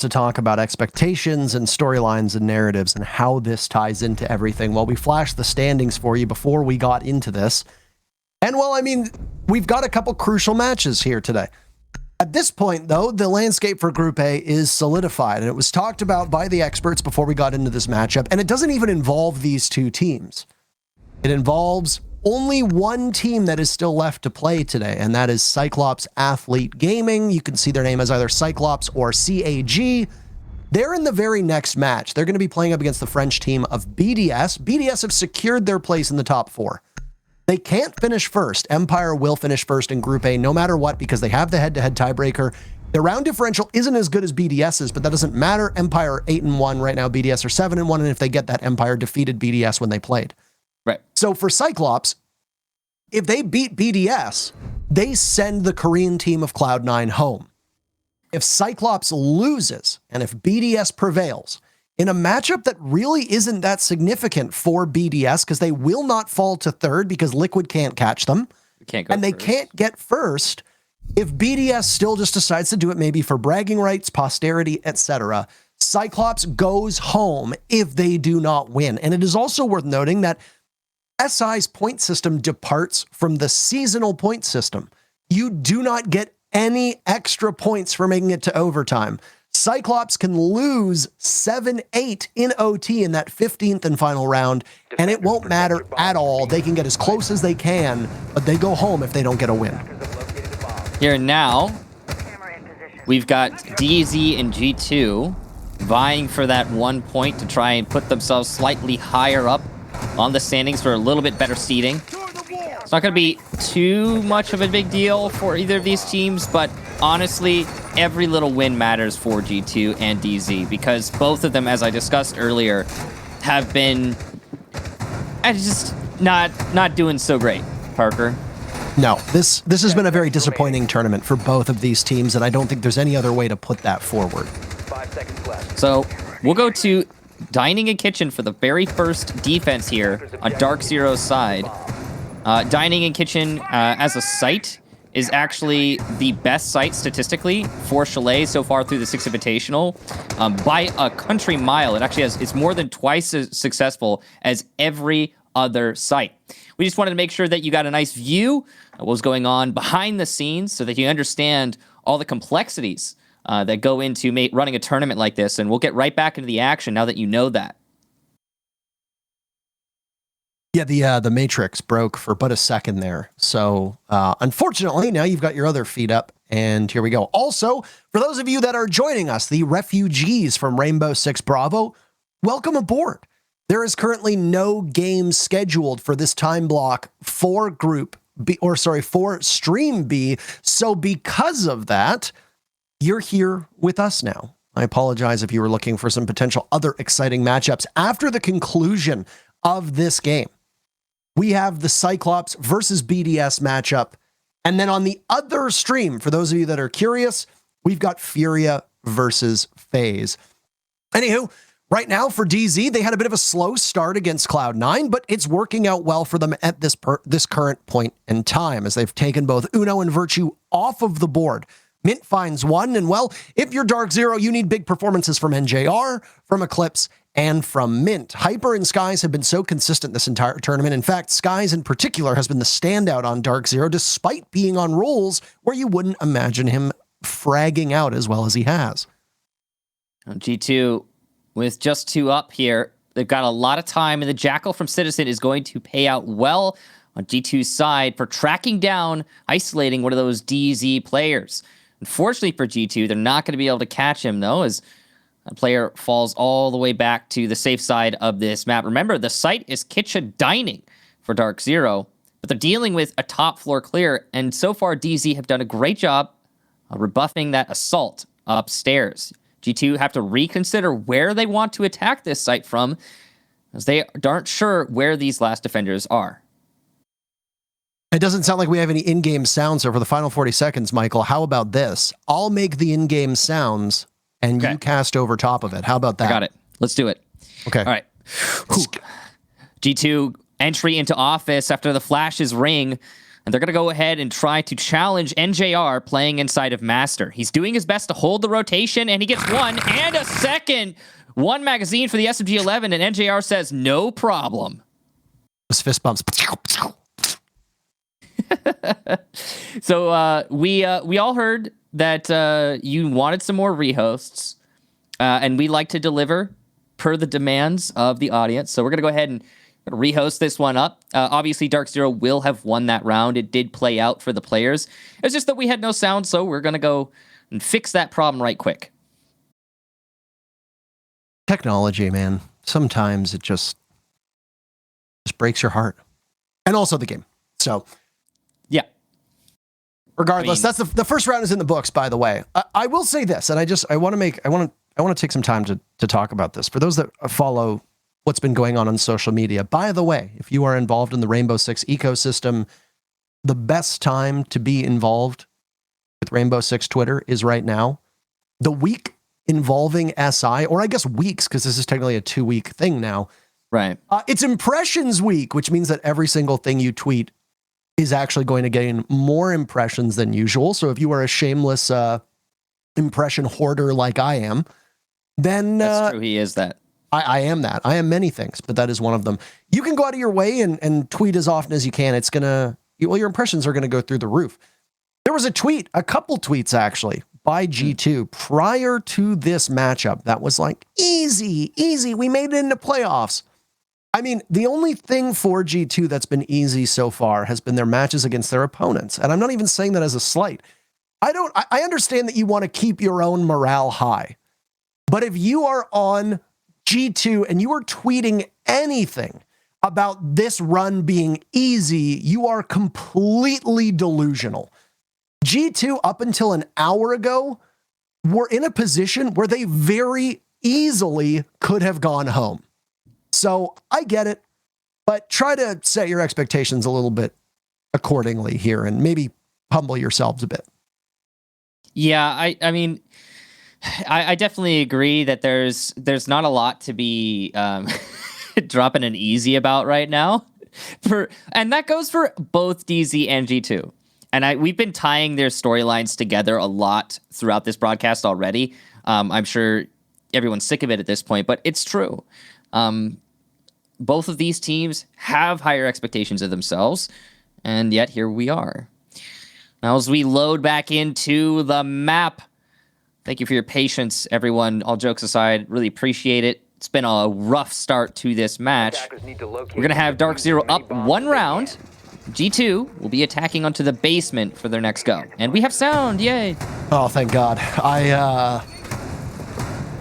to talk about expectations and storylines and narratives and how this ties into everything. Well, we flashed the standings for you before we got into this. And well, I mean, we've got a couple crucial matches here today. At this point, though, the landscape for Group A is solidified, and it was talked about by the experts before we got into this matchup, and it doesn't even involve these two teams. It involves only one team that is still left to play today, and that is Cyclops Athlete Gaming. You can see their name as either Cyclops or CAG. They're in the very next match. They're going to be playing up against the French team of BDS. BDS have secured their place in the top 4. They can't finish first. Empire will finish first in Group A no matter what because they have the head-to-head tiebreaker. Their round differential isn't as good as BDS's, but that doesn't matter. Empire are 8-1 right now. BDS are 7-1, and if they get that, Empire defeated BDS when they played. Right. So for Cyclops, if they beat BDS, they send the Korean team of Cloud9 home. If Cyclops loses, and if BDS prevails, in a matchup that really isn't that significant for BDS because they will not fall to third because Liquid can't catch them. And they can't get first if BDS still just decides to do it maybe for bragging rights, posterity, etc. Cyclops goes home if they do not win. And it is also worth noting that SI's point system departs from the seasonal point system. You do not get any extra points for making it to overtime. Cyclops can lose 7-8 in OT in that 15th and final round, and it won't matter at all. They can get as close as they can, but they go home if they don't get a win. Here now, we've got DZ and G2 vying for that 1 point to try and put themselves slightly higher up on the standings for a little bit better seeding. It's not going to be too much of a big deal for either of these teams, but honestly, every little win matters for G2 and DZ because both of them, as I discussed earlier, have been just not doing so great, Parker. No, this has been a very disappointing tournament for both of these teams, and I don't think there's any other way to put that forward. 5 seconds left. So we'll go to Dining and Kitchen for the very first defense here on DarkZero's side. Dining and Kitchen as a site is actually the best site statistically for Chalet so far through the Six Invitational by a country mile. It's more than twice as successful as every other site. We just wanted to make sure that you got a nice view of what was going on behind the scenes so that you understand all the complexities that go into running a tournament like this, and we'll get right back into the action now that you know that. Yeah, the matrix broke for but a second there. So unfortunately, now you've got your other feed up, and here we go. Also, for those of you that are joining us, the refugees from Rainbow Six Bravo, welcome aboard. There is currently no game scheduled for this time block for for Stream B. So because of that, you're here with us now. I apologize if you were looking for some potential other exciting matchups after the conclusion of this game. We have the Cyclops versus BDS matchup. And then on the other stream, for those of you that are curious, we've got Furia versus FaZe. Anywho, right now for DZ, they had a bit of a slow start against Cloud9, but it's working out well for them at this current point in time as they've taken both Uno and Virtue off of the board. Mint finds one, and well, if you're DarkZero, you need big performances from NJR, from Eclipse, and from Mint. Hyper and Skies have been so consistent this entire tournament. In fact, Skies in particular has been the standout on DarkZero, despite being on roles where you wouldn't imagine him fragging out as well as he has. G2, with just 2 up here, they've got a lot of time, and the Jackal from Citizen is going to pay out well on G2's side for tracking down, isolating one of those DZ players. Unfortunately for G2, they're not going to be able to catch him, though, as a player falls all the way back to the safe side of this map. Remember, the site is Kitchen Dining for DarkZero, but they're dealing with a top floor clear, and so far DZ have done a great job of rebuffing that assault upstairs. G2 have to reconsider where they want to attack this site from, as they aren't sure where these last defenders are. It doesn't sound like we have any in-game sounds over the final 40 seconds, Michael. How about this? I'll make the in-game sounds, and you cast over top of it. How about that? I got it. Let's do it. Okay. All right. G2 entry into office after the flashes ring. And they're going to go ahead and try to challenge NJR playing inside of Master. He's doing his best to hold the rotation, and he gets one and a second. One magazine for the SMG-11, and NJR says, no problem. Those fist bumps. So we all heard that you wanted some more rehosts, and we like to deliver per the demands of the audience. So we're going to go ahead and rehost this one up. Obviously, DarkZero will have won that round. It did play out for the players. It's just that we had no sound, so we're going to go and fix that problem right quick. Technology, man. Sometimes it just breaks your heart. And also the game. So, yeah. Regardless, that's the first round is in the books, by the way. I will say this, and I want to take some time to talk about this. For those that follow what's been going on social media, by the way, if you are involved in the Rainbow Six ecosystem, the best time to be involved with Rainbow Six Twitter is right now. The week involving SI, or I guess weeks, because this is technically a 2-week thing now. Right. It's impressions week, which means that every single thing you tweet is actually going to gain more impressions than usual. So if you are a shameless impression hoarder like I am, then that's true. He is that. I am that. I am many things, but that is one of them. You can go out of your way and tweet as often as you can. It's gonna, well, your impressions are gonna go through the roof. There was a couple tweets actually by G2 prior to this matchup that was like, easy. We made it into playoffs. I mean, the only thing for G2 that's been easy so far has been their matches against their opponents. And I'm not even saying that as a slight. I understand that you want to keep your own morale high. But if you are on G2 and you are tweeting anything about this run being easy, you are completely delusional. G2, up until an hour ago, were in a position where they very easily could have gone home. So I get it, but try to set your expectations a little bit accordingly here and maybe humble yourselves a bit. Yeah, I mean, I definitely agree that there's not a lot to be dropping an easy about right now. And that goes for both DZ and G2. And we've been tying their storylines together a lot throughout this broadcast already. I'm sure everyone's sick of it at this point, but it's true. Both of these teams have higher expectations of themselves, and yet here we are. Now, as we load back into the map, thank you for your patience, everyone. All jokes aside, really appreciate it. It's been a rough start to this match. We're going to have DarkZero up one round. G2 will be attacking onto the basement for their next go. And we have sound, yay! Oh, thank God.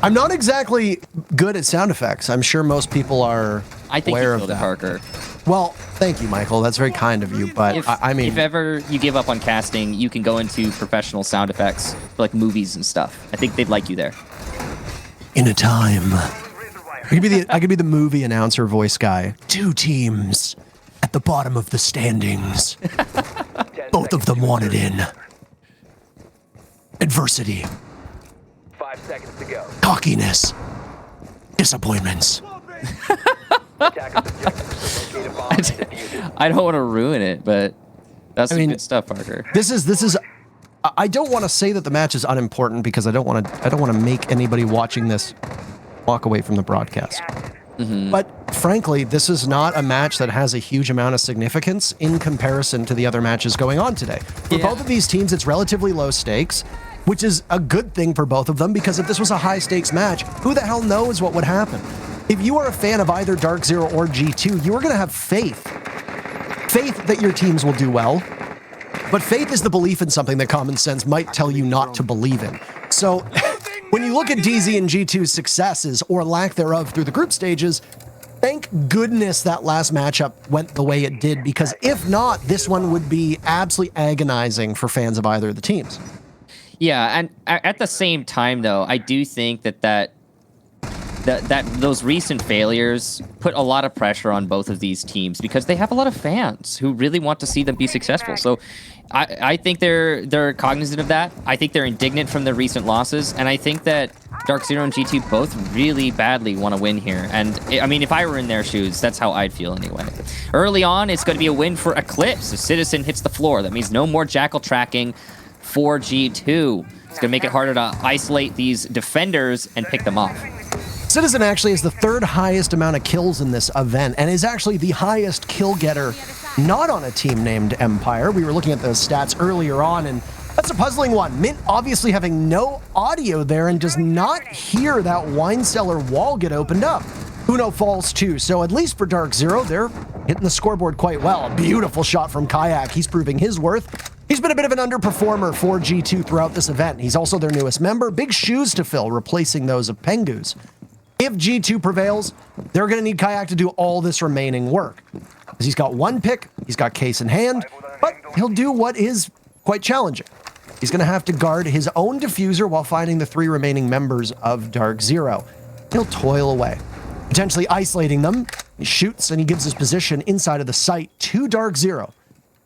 I'm not exactly good at sound effects. I'm sure most people are I think aware you of killed it, that. Parker. Well, thank you, Michael. That's very kind of you. But I mean, if ever you give up on casting, you can go into professional sound effects for like movies and stuff. I think they'd like you there. In a time, I could be the movie announcer voice guy. 2 teams at the bottom of the standings. Both of them wanted in. Adversity. 5 seconds to go. Cockiness. Disappointments. I don't want to ruin it, but that's good stuff, Parker. This is. I don't want to say that the match is unimportant because I don't want to make anybody watching this walk away from the broadcast. Mm-hmm. But frankly, this is not a match that has a huge amount of significance in comparison to the other matches going on today. For both of these teams, it's relatively low stakes, which is a good thing for both of them because if this was a high stakes match, who the hell knows what would happen? If you are a fan of either DarkZero or G2, you are going to have faith that your teams will do well. But faith is the belief in something that common sense might tell you not to believe in. So when you look at DZ and G2's successes or lack thereof through the group stages, thank goodness that last matchup went the way it did, because if not, this one would be absolutely agonizing for fans of either of the teams. Yeah, and at the same time, though, I do think that those recent failures put a lot of pressure on both of these teams because they have a lot of fans who really want to see them be successful. So I think they're cognizant of that. I think they're indignant from their recent losses, and I think that DarkZero and G2 both really badly want to win here. And I mean, if I were in their shoes, that's how I'd feel anyway. Early on, it's going to be a win for Eclipse. If Citizen hits the floor, that means no more Jackal tracking for G2. It's going to make it harder to isolate these defenders and pick them off. Citizen actually is the third highest amount of kills in this event and is actually the highest kill getter not on a team named Empire. We were looking at the stats earlier on, and that's a puzzling one. Mint obviously having no audio there and does not hear that wine cellar wall get opened up. Uno falls too, so at least for DarkZero, they're hitting the scoreboard quite well. A beautiful shot from Kayak. He's proving his worth. He's been a bit of an underperformer for G2 throughout this event. He's also their newest member. Big shoes to fill, replacing those of Pengu's. If G2 prevails, they're going to need Kayak to do all this remaining work. Because he's got one pick, he's got case in hand, but he'll do what is quite challenging. He's going to have to guard his own diffuser while finding the 3 remaining members of DarkZero. He'll toil away, potentially isolating them. He shoots and he gives his position inside of the site to DarkZero.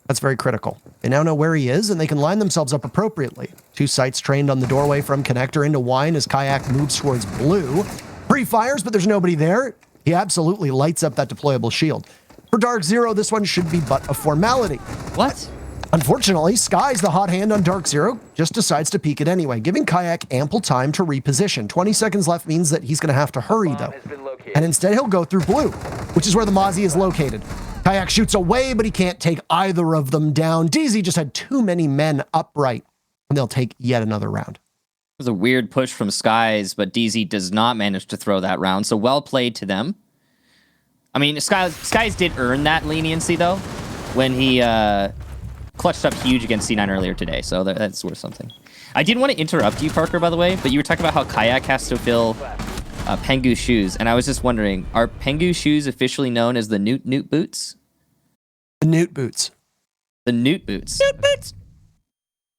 That's very critical. They now know where he is, and they can line themselves up appropriately. 2 sights trained on the doorway from Connector into Wine as Kayak moves towards Blue. Pre-fires, but there's nobody there. He absolutely lights up that deployable shield. For DarkZero, this one should be but a formality. What? Unfortunately, Sky's the hot hand on DarkZero, just decides to peek it anyway, giving Kayak ample time to reposition. 20 seconds left means that he's going to have to hurry, though. And instead, he'll go through Blue, which is where the Mozzie is located. Kayak shoots away, but he can't take either of them down. DZ just had too many men upright, and they'll take yet another round. It was a weird push from Skies, but DZ does not manage to throw that round, so well played to them. I mean, Skies did earn that leniency, though, when he clutched up huge against C9 earlier today, so that's worth something. I didn't want to interrupt you, Parker, by the way, but you were talking about how Kayak has to fill Pengu shoes, and I was just wondering, are Pengu shoes officially known as the Newt boots? The Newt boots. The Newt boots. Newt boots!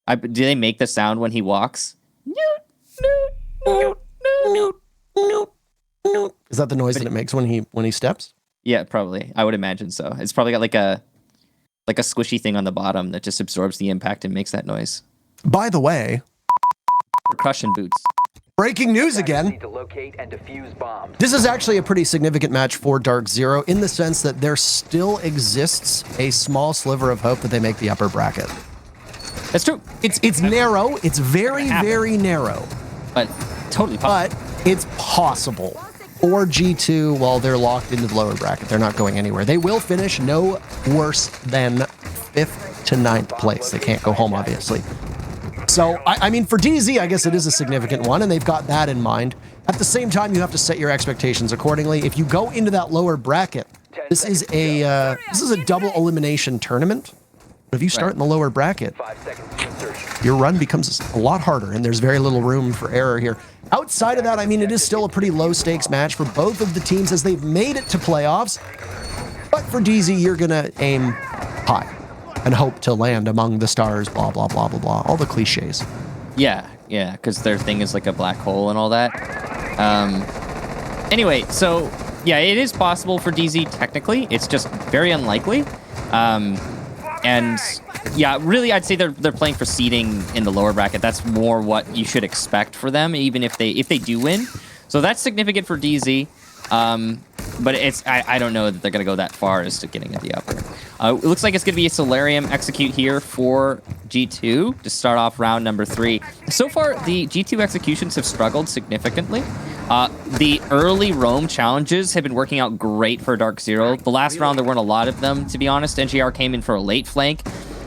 Do they make the sound when he walks? Newt. Is that the noise that it makes when he steps? Yeah, probably. I would imagine so. It's probably got like a squishy thing on the bottom that just absorbs the impact and makes that noise. By the way, percussion boots. Breaking news again. This is actually a pretty significant match for DarkZero in the sense that there still exists a small sliver of hope that they make the upper bracket. That's true. It's narrow. It's very, very narrow. But totally possible. But it's possible for G2 while they're locked into the lower bracket. They're not going anywhere. They will finish no worse than 5th to 9th place. They can't go home, obviously. So, I mean, for DZ, I guess it is a significant one, and they've got that in mind. At the same time, you have to set your expectations accordingly. If you go into that lower bracket, this is a double elimination tournament. But if you start in the lower bracket, your run becomes a lot harder, and there's very little room for error here. Outside of that, I mean, it is still a pretty low-stakes match for both of the teams as they've made it to playoffs. But for DZ, you're going to aim high and hope to land among the stars, blah, blah, blah, blah, blah. All the cliches. Yeah, because their thing is like a black hole and all that. Anyway, so, yeah, it is possible for DZ technically. It's just very unlikely. And yeah, really, I'd say they're playing for seeding in the lower bracket. That's more what you should expect for them, even if they do win. So that's significant for DZ. But I don't know that they're going to go that far as to getting at the upper. It looks like it's going to be a Solarium execute here for G2 to start off round number 3. So far, the G2 executions have struggled significantly. The early roam challenges have been working out great for DarkZero. The last round, there weren't a lot of them, to be honest. NGR came in for a late flank.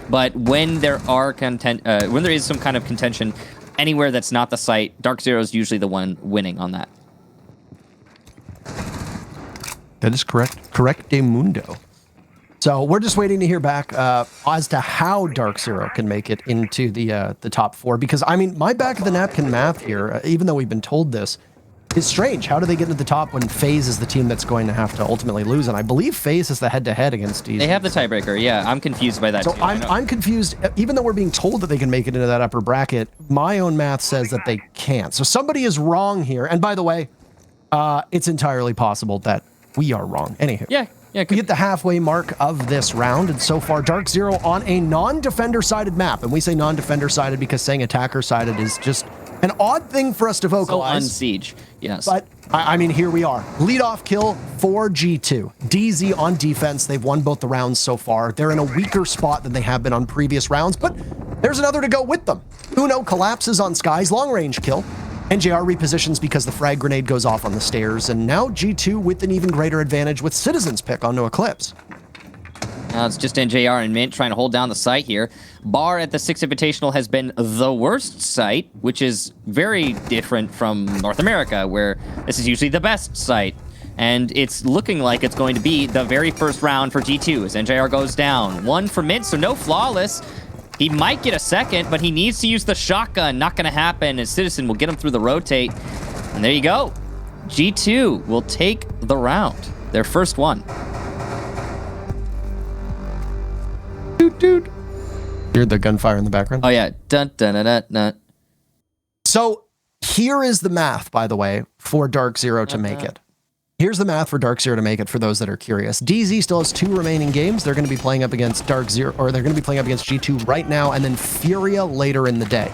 But when there is some kind of contention anywhere that's not the site, DarkZero is usually the one winning on that. That is correct. Correct de mundo. So we're just waiting to hear back as to how DarkZero can make it into the top 4. Because, I mean, my back of the napkin math here, even though we've been told this, is strange. How do they get into the top when FaZe is the team that's going to have to ultimately lose? And I believe FaZe is the head-to-head against DZ. They have the tiebreaker, yeah. I'm confused by that, so too. I'm confused. Even though we're being told that they can make it into that upper bracket, my own math says that they can't. So somebody is wrong here. And by the way, It's entirely possible that we are wrong. Anywho. Yeah. We hit the halfway mark of this round, and so far DarkZero on a non-defender-sided map. And we say non-defender-sided because saying attacker-sided is just an odd thing for us to vocalize. So on siege, yes. But, I mean, here we are. Lead-off kill for G2. DZ on defense. They've won both the rounds so far. They're in a weaker spot than they have been on previous rounds, but there's another to go with them. Uno collapses on Sky's long-range kill. NJR repositions because the frag grenade goes off on the stairs, and now G2 with an even greater advantage with Citizen's pick onto Eclipse. Now it's just NJR and Mint trying to hold down the site here. Bar at the Six Invitational has been the worst site, which is very different from North America, where this is usually the best site. And it's looking like it's going to be the very first round for G2 as NJR goes down. One for Mint, so no flawless. He might get a second, but he needs to use the shotgun. Not going to happen, as Citizen will get him through the rotate. And there you go. G2 will take the round. Their first one. Doot, doot. Hear the gunfire in the background? Oh, yeah. Dun, dun, dun, dun, dun. So here is the math, by the way, for DarkZero to make it. Here's the math for DarkZero to make it for those that are curious. DZ still has 2 remaining games. They're going to be playing up against DarkZero, or they're going to be playing up against G2 right now, and then Furia later in the day.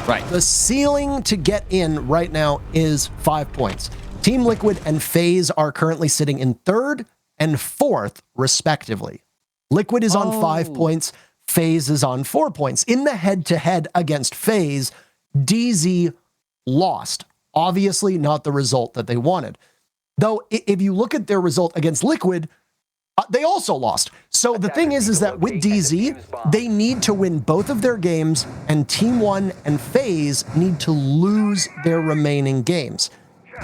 Right. The ceiling to get in right now is 5 points. Team Liquid and FaZe are currently sitting in 3rd and 4th, respectively. Liquid is on 5 points. FaZe is on 4 points. In the head-to-head against FaZe, DZ lost. Obviously not the result that they wanted. Though, if you look at their result against Liquid, they also lost. So the thing is that with DZ, they need to win both of their games, and Team 1 and FaZe need to lose their remaining games.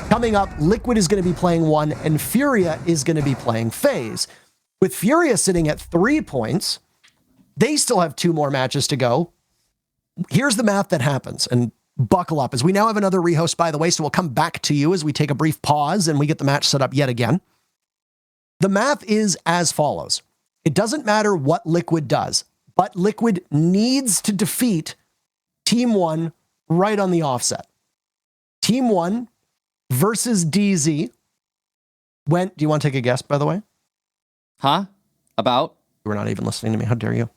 Coming up, Liquid is going to be playing 1, and Furia is going to be playing FaZe. With Furia sitting at 3 points, they still have 2 more matches to go. Here's the math that happens, and buckle up, as we now have another rehost, by the way, so we'll come back to you as we take a brief pause and we get the match set up yet again. The math is as follows. It doesn't matter what Liquid does, but Liquid needs to defeat Team 1 right on the offset. Team 1 versus DZ went... Do you want to take a guess, by the way? Huh? About? You were not even listening to me. How dare you?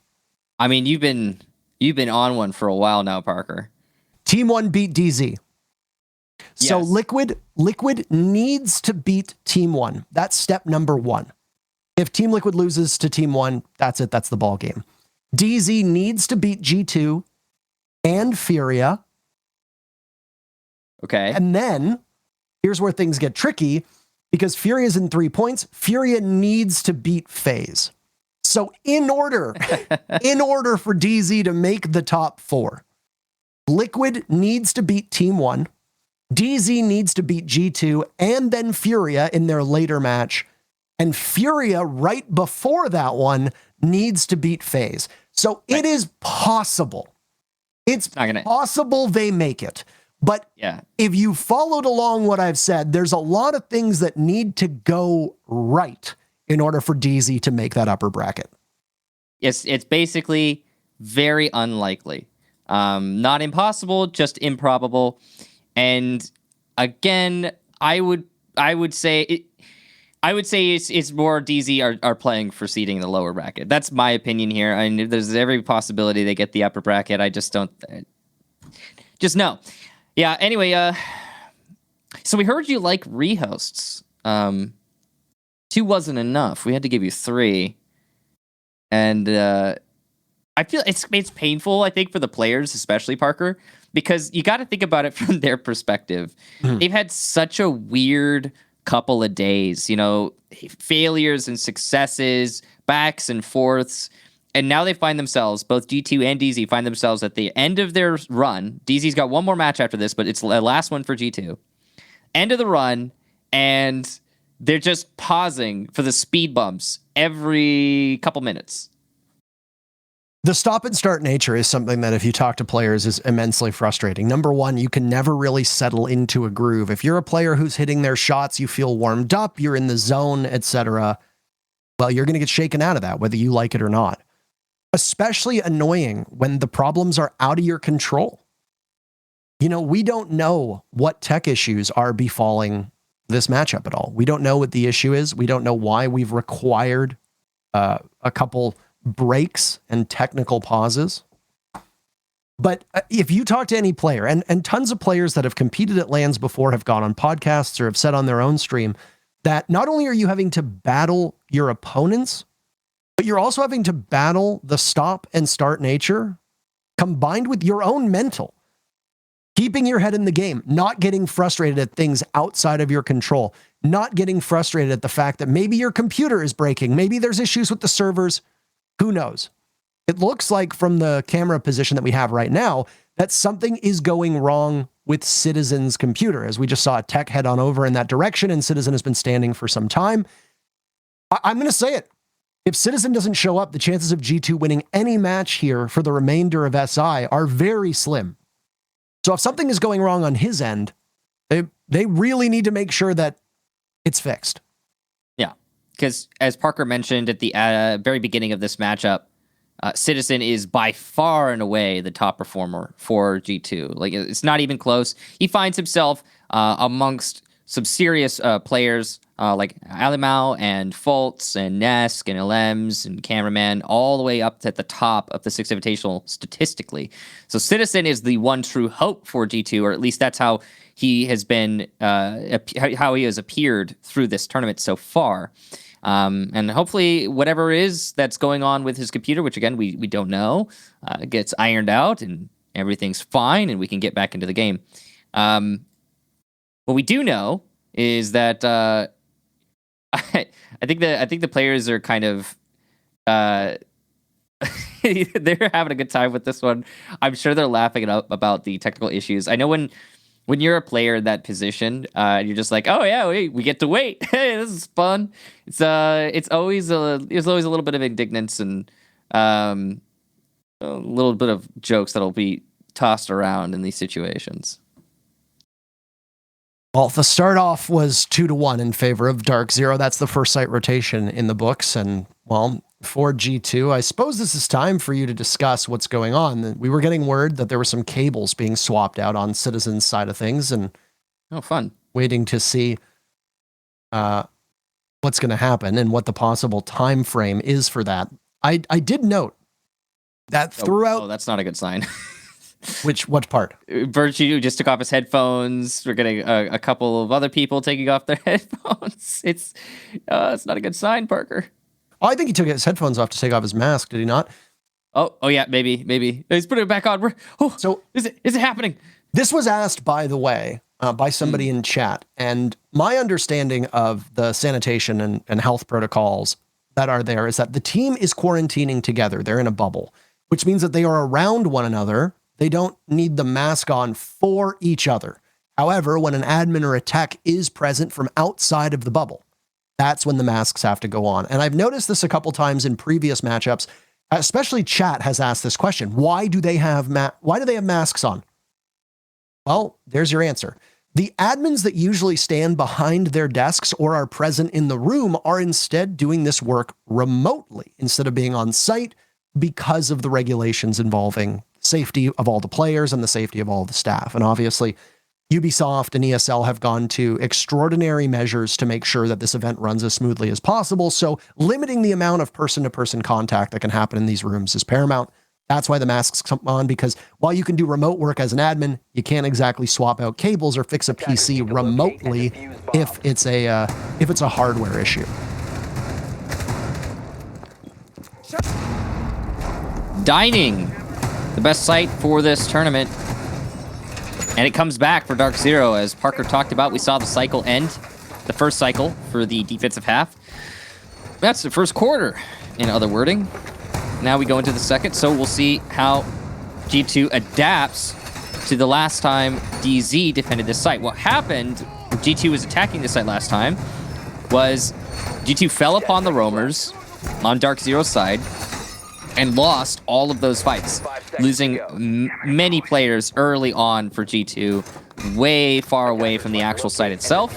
I mean, you've been on one for a while now, Parker. Team 1 beat DZ. So Yes. Liquid needs to beat Team 1. That's step number 1. If Team Liquid loses to Team 1, that's it. That's the ball game. DZ needs to beat G2 and Furia. Okay. And then here's where things get tricky, because Furia's in 3 points. Furia needs to beat FaZe. So in order for DZ to make the top 4, Liquid needs to beat Team 1, DZ needs to beat G2, and then Furia in their later match. And Furia, right before that one, needs to beat FaZe. So it is possible. It's possible they make it. But yeah, if you followed along what I've said, there's a lot of things that need to go right in order for DZ to make that upper bracket. it's basically very unlikely. Not impossible, just improbable. And again, I would say it's more DZ are playing for seeding in the lower bracket. That's my opinion here. I mean, there's every possibility they get the upper bracket. I just don't. Just no. Yeah. Anyway, so we heard you like rehosts. 2 wasn't enough. We had to give you 3, and I feel it's painful, I think, for the players, especially Parker, because you got to think about it from their perspective. They've had such a weird couple of days, failures and successes, backs and forths, and now they find themselves, both G2 and DZ find themselves at the end of their run. DZ's got one more match after this, but it's the last one for G2. End of the run, and they're just pausing for the speed bumps every couple minutes. The stop and start nature is something that if you talk to players is immensely frustrating. Number one, you can never really settle into a groove. If you're a player who's hitting their shots, you feel warmed up, you're in the zone, etc. Well, you're going to get shaken out of that, whether you like it or not. Especially annoying when the problems are out of your control. We don't know what tech issues are befalling this matchup at all. We don't know what the issue is. We don't know why we've required a couple breaks and technical pauses. But if you talk to any player, and tons of players that have competed at LANs before have gone on podcasts or have said on their own stream that not only are you having to battle your opponents, but you're also having to battle the stop and start nature combined with your own mental. Keeping your head in the game, not getting frustrated at things outside of your control, not getting frustrated at the fact that maybe your computer is breaking, maybe there's issues with the servers, who knows? It looks like from the camera position that we have right now that something is going wrong with Citizen's computer, as we just saw a tech head on over in that direction, and Citizen has been standing for some time. I'm going to say it. If Citizen doesn't show up, the chances of G2 winning any match here for the remainder of SI are very slim. So if something is going wrong on his end, they really need to make sure that it's fixed. Yeah, because as Parker mentioned at the very beginning of this matchup, Citizen is by far and away the top performer for G2. Like, it's not even close. He finds himself amongst some serious players like Alimau and Fultz and Nesk and LMs and Cameraman, all the way up to the top of the Six Invitational statistically. So Citizen is the one true hope for G2, or at least that's how he has been, how he has appeared through this tournament so far. And hopefully whatever is that's going on with his computer, which again, we don't know, gets ironed out and everything's fine and we can get back into the game. What we do know is that I think the players are kind of they're having a good time with this one. I'm sure they're laughing it up about the technical issues. I know when you're a player in that position, you're just like, oh yeah, we get to wait. Hey, this is fun. It's always a little bit of indignance and a little bit of jokes that'll be tossed around in these situations. Well, the start off was 2-1 in favor of DarkZero. That's the first site rotation in the books. And well, for G2, I suppose this is time for you to discuss what's going on. We were getting word that there were some cables being swapped out on Citizen's side of things, and fun. Waiting to see what's going to happen and what the possible time frame is for that. I did note that throughout... Oh, that's not a good sign. What part? Virtue just took off his headphones. We're getting a couple of other people taking off their headphones. It's not a good sign, Parker. Oh, I think he took his headphones off to take off his mask. Did he not? Oh yeah, maybe. He's putting it back on. So is it happening? This was asked, by the way, by somebody in chat, and my understanding of the sanitation and health protocols that are there is that the team is quarantining together. They're in a bubble, which means that they are around one another. They don't need the mask on for each other. However, when an admin or a tech is present from outside of the bubble, that's when the masks have to go on. And I've noticed this a couple times in previous matchups, especially chat has asked this question. Why do they have masks on? Well, there's your answer. The admins that usually stand behind their desks or are present in the room are instead doing this work remotely instead of being on site because of the regulations involving safety of all the players and the safety of all the staff. And obviously, Ubisoft and ESL have gone to extraordinary measures to make sure that this event runs as smoothly as possible. So limiting the amount of person-to-person contact that can happen in these rooms is paramount. That's why the masks come on, because while you can do remote work as an admin, you can't exactly swap out cables or fix a PC remotely if it's a hardware issue. Dining, the best site for this tournament. And it comes back for DarkZero, as Parker talked about. We saw the cycle end, the first cycle for the defensive half. That's the first quarter, in other wording. Now we go into the second, so we'll see how G2 adapts to the last time DZ defended this site. What happened when G2 was attacking this site last time was G2 fell upon the roamers on DarkZero's side and lost all of those fights, losing many players early on for G2, way far away from the actual site itself.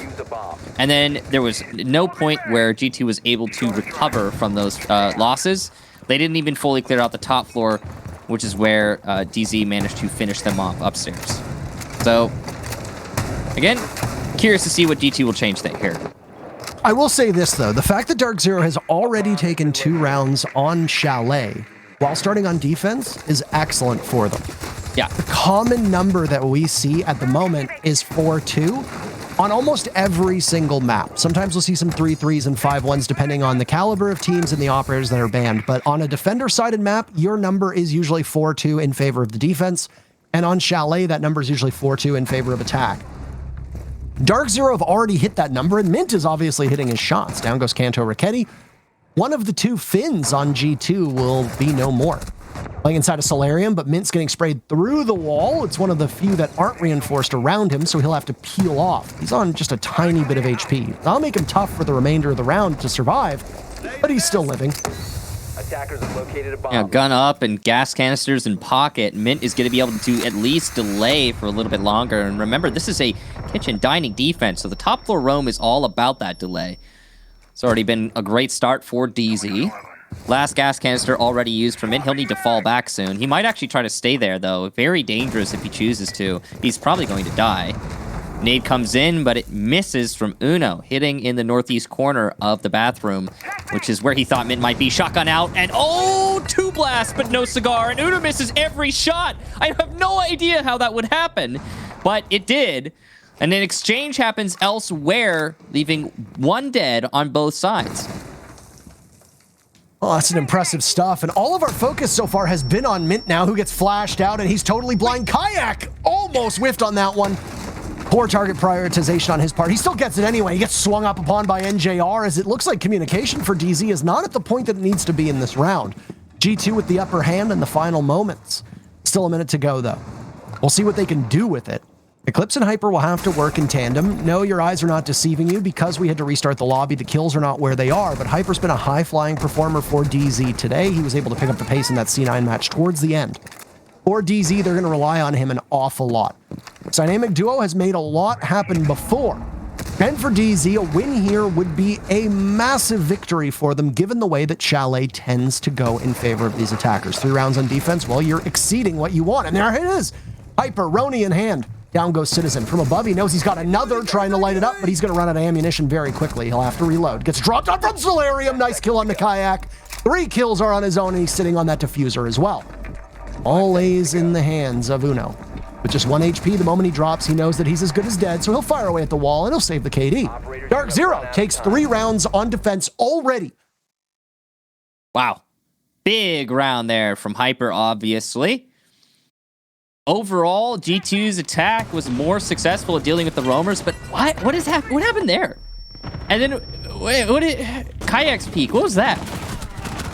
And then there was no point where G2 was able to recover from those losses. They didn't even fully clear out the top floor, which is where DZ managed to finish them off upstairs. So, again, curious to see what G2 will change that here. I will say this, though. The fact that DarkZero has already taken 2 rounds on Chalet while starting on defense is excellent for them. Yeah. The common number that we see at the moment is 4-2 on almost every single map. Sometimes we'll see some 3-3s and 5-1s depending on the caliber of teams and the operators that are banned. But on a defender-sided map, your number is usually 4-2 in favor of the defense. And on Chalet, that number is usually 4-2 in favor of attack. DarkZero have already hit that number, and Mint is obviously hitting his shots. Down goes Kanto Raketti. One of the 2 Finns on G2 will be no more. Playing inside a Solarium, but Mint's getting sprayed through the wall. It's one of the few that aren't reinforced around him, so he'll have to peel off. He's on just a tiny bit of HP. That'll make him tough for the remainder of the round to survive, but he's still living. Attackers have located a bomb. Yeah, gun up and gas canisters in pocket. Mint is going to be able to at least delay for a little bit longer. And remember, this is a kitchen dining defense, so the top floor roam is all about that delay. It's already been a great start for DZ. Last gas canister already used for Mint. He'll need to fall back soon. He might actually try to stay there, though. Very dangerous if he chooses to. He's probably going to die. Nade comes in, but it misses from Uno, hitting in the northeast corner of the bathroom, which is where he thought Mint might be. Shotgun out, and oh, 2 blasts, but no cigar, and Uno misses every shot. I have no idea how that would happen, but it did. And an exchange happens elsewhere, leaving 1 dead on both sides. Well, that's an impressive stuff, and all of our focus so far has been on Mint now, who gets flashed out, and he's totally blind. Kayak almost whiffed on that one. Poor target prioritization on his part. He still gets it anyway. He gets swung up upon by NJR, as it looks like communication for DZ is not at the point that it needs to be in this round. G2 with the upper hand in the final moments. Still a minute to go, though. We'll see what they can do with it. Eclipse and Hyper will have to work in tandem. No, your eyes are not deceiving you. Because we had to restart the lobby, the kills are not where they are, but Hyper's been a high-flying performer for DZ today. He was able to pick up the pace in that C9 match towards the end. For DZ, they're going to rely on him an awful lot. Dynamic Duo has made a lot happen before. And for DZ, a win here would be a massive victory for them, given the way that Chalet tends to go in favor of these attackers. 3 rounds on defense, well, you're exceeding what you want. And there it is. Hyper, Roni in hand. Down goes Citizen. From above, he knows he's got another trying to light it up, but he's going to run out of ammunition very quickly. He'll have to reload. Gets dropped on from Solarium. Nice kill on the Kayak. 3 kills are on his own, and he's sitting on that diffuser as well. All lays in the hands of Uno. With just 1 HP, the moment he drops, he knows that he's as good as dead, so he'll fire away at the wall, and he'll save the KD. DarkZero takes 3 rounds on defense already. Wow. Big round there from Hyper, obviously. Overall, G2's attack was more successful at dealing with the roamers, but what happened there? And then, Kayak's peak, what was that?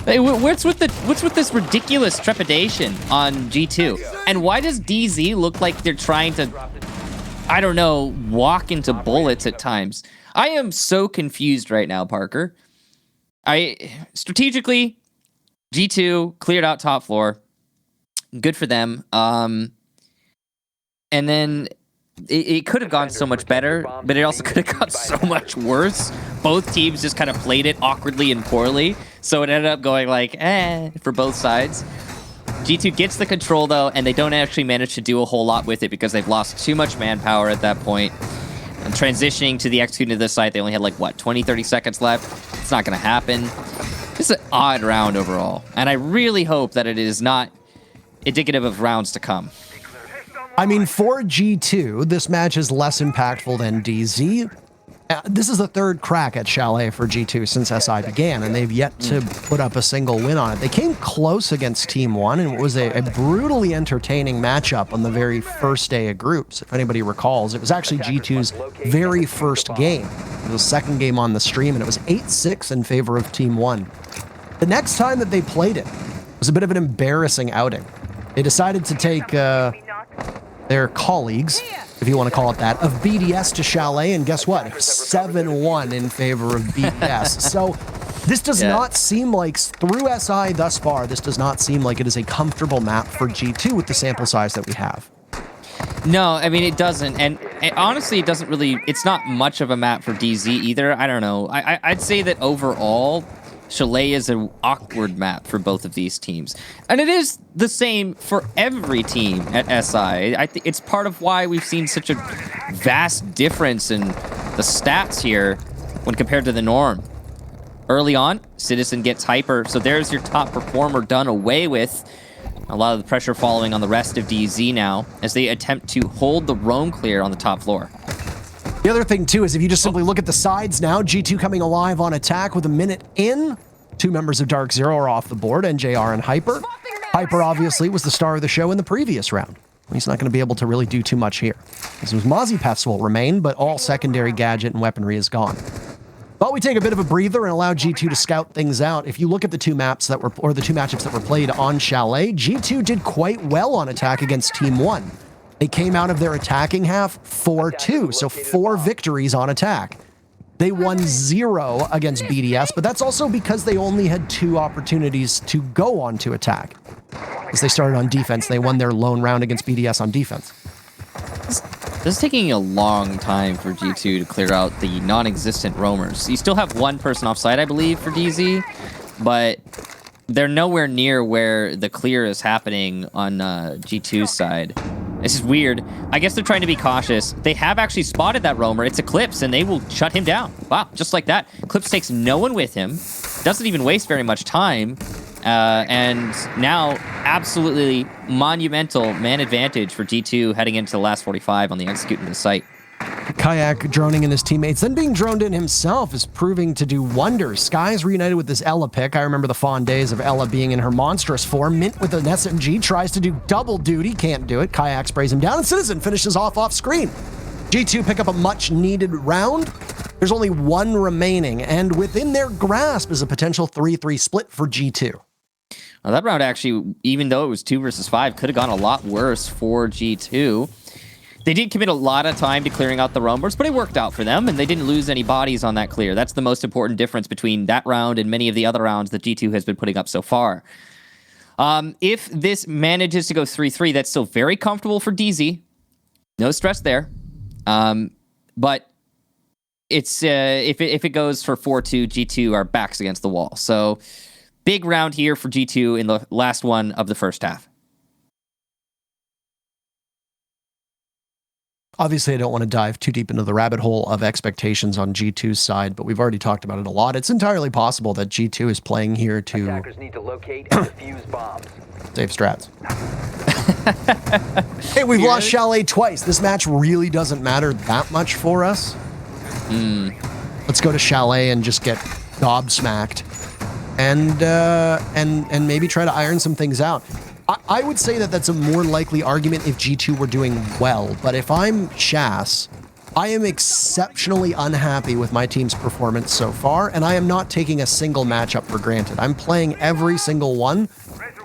Hey, what's with this ridiculous trepidation on G2? And why does DZ look like they're trying to, I don't know, walk into bullets at times? I am so confused right now, Parker. Strategically, G2 cleared out top floor. Good for them. And then it could have gone so much better, but it also could have gone so much worse. Both teams just kind of played it awkwardly and poorly, so it ended up going like, for both sides. G2 gets the control, though, and they don't actually manage to do a whole lot with it because they've lost too much manpower at that point. And transitioning to the executing of this site, they only had, like, what, 20, 30 seconds left? It's not going to happen. It's an odd round overall, and I really hope that it is not indicative of rounds to come. I mean, for G2, this match is less impactful than DZ. This is the 3rd crack at Chalet for G2 since SI began, and they've yet to put up a single win on it. They came close against Team 1, and it was a brutally entertaining matchup on the very first day of groups. If anybody recalls, it was actually G2's very first game. It was the 2nd game on the stream, and it was 8-6 in favor of Team 1. The next time that they played it was a bit of an embarrassing outing. They decided to take their colleagues, if you want to call it that, of BDS to Chalet, and guess what? 7-1 in favor of BDS. So this does not seem like, through SI thus far, this does not seem like it is a comfortable map for G2 with the sample size that we have. No, I mean, it doesn't. And honestly, it doesn't really, it's not much of a map for DZ either. I don't know. I'd say that overall, Chalet is an awkward map for both of these teams. And it is the same for every team at SI. I think it's part of why we've seen such a vast difference in the stats here when compared to the norm. Early on, Citizen gets hyper, so there's your top performer done away with. A lot of the pressure following on the rest of DZ now as they attempt to hold the roam clear on the top floor. The other thing, too, is if you just simply look at the sides now, G2 coming alive on attack with a minute in. 2 members of DarkZero are off the board, NJR and Hyper. Hyper, obviously, was the star of the show in the previous round. He's not going to be able to really do too much here. This was Mozzie will remain, but all secondary gadget and weaponry is gone. But we take a bit of a breather and allow G2 to scout things out. If you look at the 2 maps that were, or the 2 matchups that were played on Chalet, G2 did quite well on attack against Team 1. They came out of their attacking half 4-2, so 4 victories on attack. They won 0 against BDS, but that's also because they only had 2 opportunities to go on to attack. As they started on defense, they won their lone round against BDS on defense. This is taking a long time for G2 to clear out the non-existent roamers. You still have 1 person offside, I believe, for DZ, but they're nowhere near where the clear is happening on G2's side. This is weird. I guess they're trying to be cautious. They have actually spotted that roamer. It's Eclipse, and they will shut him down. Wow, just like that. Eclipse takes no one with him. Doesn't even waste very much time. And now, absolutely monumental man advantage for G2 heading into the last 45 on the executing the site. Kayak droning in his teammates, then being droned in himself is proving to do wonders. Sky's reunited with this Ella pick. I remember the fond days of Ella being in her monstrous form. Mint with an SMG tries to do double duty, can't do it. Kayak sprays him down, and Citizen finishes off screen. G2 pick up a much-needed round. There's only 1 remaining, and within their grasp is a potential 3-3 split for G2. Well, that round actually, even though it was 2 versus 5, could have gone a lot worse for G2. They did commit a lot of time to clearing out the roamers, but it worked out for them, and they didn't lose any bodies on that clear. That's the most important difference between that round and many of the other rounds that G2 has been putting up so far. If this manages to go 3-3, that's still very comfortable for DZ. No stress there. But it's if it goes for 4-2, G2 are backs against the wall. So big round here for G2 in the last one of the first half. Obviously, I don't want to dive too deep into the rabbit hole of expectations on G2's side, but we've already talked about it a lot. It's entirely possible that G2 is playing here to Attackers need to locate and defuse bombs. save strats. Hey, we've lost Chalet twice. This match really doesn't matter that much for us. Let's go to Chalet and just get gobsmacked, and maybe try to iron some things out. I would say that that's a more likely argument if G2 were doing well, but if I'm Shas, I am exceptionally unhappy with my team's performance so far, and I am not taking a single matchup for granted. I'm playing every single one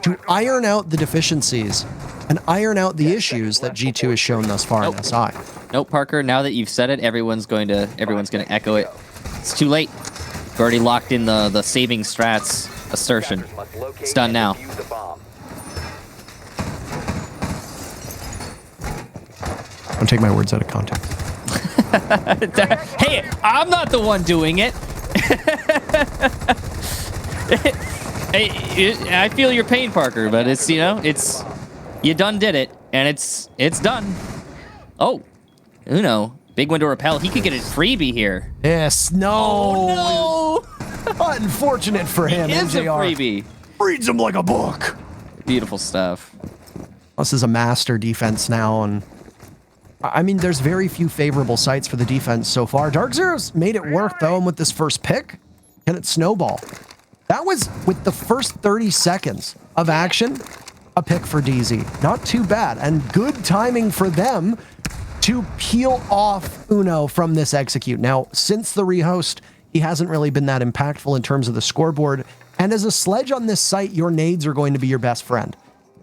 to iron out the deficiencies and iron out the issues that G2 has shown thus far in SI. Nope, Parker, now that you've said it, everyone's going to echo it. It's too late. You've already locked in the saving strats assertion. It's done now. Don't take my words out of context. Hey, I'm not the one doing it. I feel your pain, Parker, but it's, you done did it, and it's done. Oh, Uno, big window repel. He could get a freebie here. Yes, no. Oh, no. Unfortunate for him. It's a NJR freebie. reads him like a book. Beautiful stuff. This is a master defense now, and I mean, there's very few favorable sites for the defense so far. DarkZero's made it work, though, and with this first pick, can it snowball? That was, with the first 30 seconds of action, a pick for DZ. Not too bad, and good timing for them to peel off Uno from this execute. Now, since the rehost, he hasn't really been that impactful in terms of the scoreboard, and as a sledge on this site, your nades are going to be your best friend.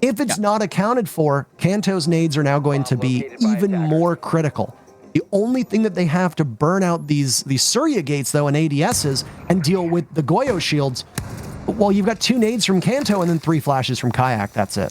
If it's not accounted for, Kanto's nades are now going to be even more critical. The only thing that they have to burn out these Surya gates, though, and ADSs, and deal with the Goyo shields, well, you've got 2 nades from Kanto and then 3 flashes from Kayak. That's it.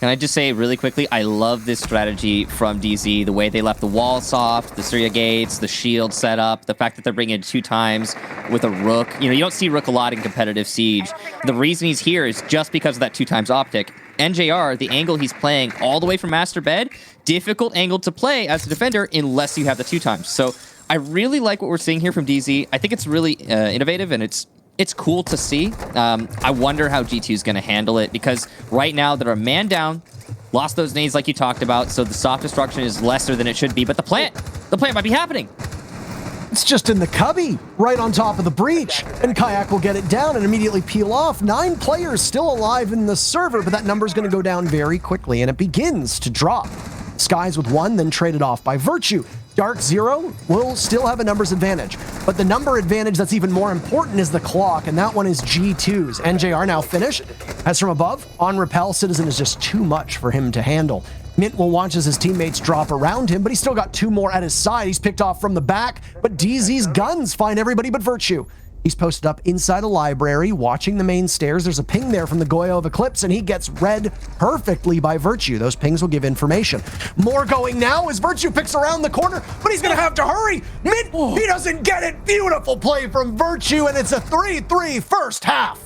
Can I just say really quickly, I love this strategy from DZ. The way they left the wall soft, the Syria gates, the shield setup, the fact that they're bringing it 2 times with a Rook. You know, you don't see Rook a lot in competitive Siege. The reason he's here is just because of that 2 times optic. NJR, the angle he's playing all the way from master bed, difficult angle to play as a defender unless you have the 2 times. So I really like what we're seeing here from DZ. I think it's really innovative, and it's cool to see. I wonder how G2 is going to handle it, because right now they're a man down, lost those nades like you talked about, so the soft destruction is lesser than it should be, but the plant might be happening. It's just in the cubby, right on top of the breach, and Kayak will get it down and immediately peel off. 9 players still alive in the server, but that number is going to go down very quickly, and it begins to drop. Skies with 1, then traded off by Virtue. DarkZero will still have a numbers advantage, but the number advantage that's even more important is the clock, and that one is G2's. NJR now finished. As from above, on Repel, Citizen is just too much for him to handle. Mint will watch as his teammates drop around him, but he's still got 2 more at his side. He's picked off from the back, but DZ's guns find everybody but Virtue. He's posted up inside a library, watching the main stairs. There's a ping there from the Goyo of Eclipse, and he gets read perfectly by Virtue. Those pings will give information. More going now as Virtue picks around the corner, but he's going to have to hurry. Mint, he doesn't get it. Beautiful play from Virtue, and it's a 3-3 first half.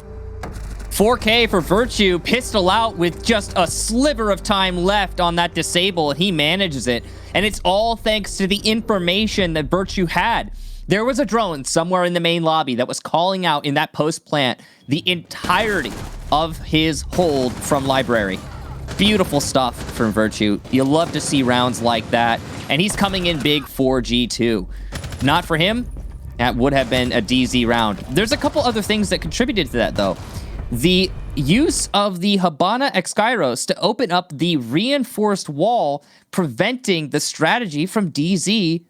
4K for Virtue, pistol out with just a sliver of time left on that disable, and he manages it. And it's all thanks to the information that Virtue had. There was a drone somewhere in the main lobby that was calling out in that post plant the entirety of his hold from library. Beautiful stuff from Virtue. You love to see rounds like that. And he's coming in big for G2. Not for him, that would have been a DZ round. There's a couple other things that contributed to that, though. The use of the Habana X-Gyros to open up the reinforced wall, preventing the strategy from DZ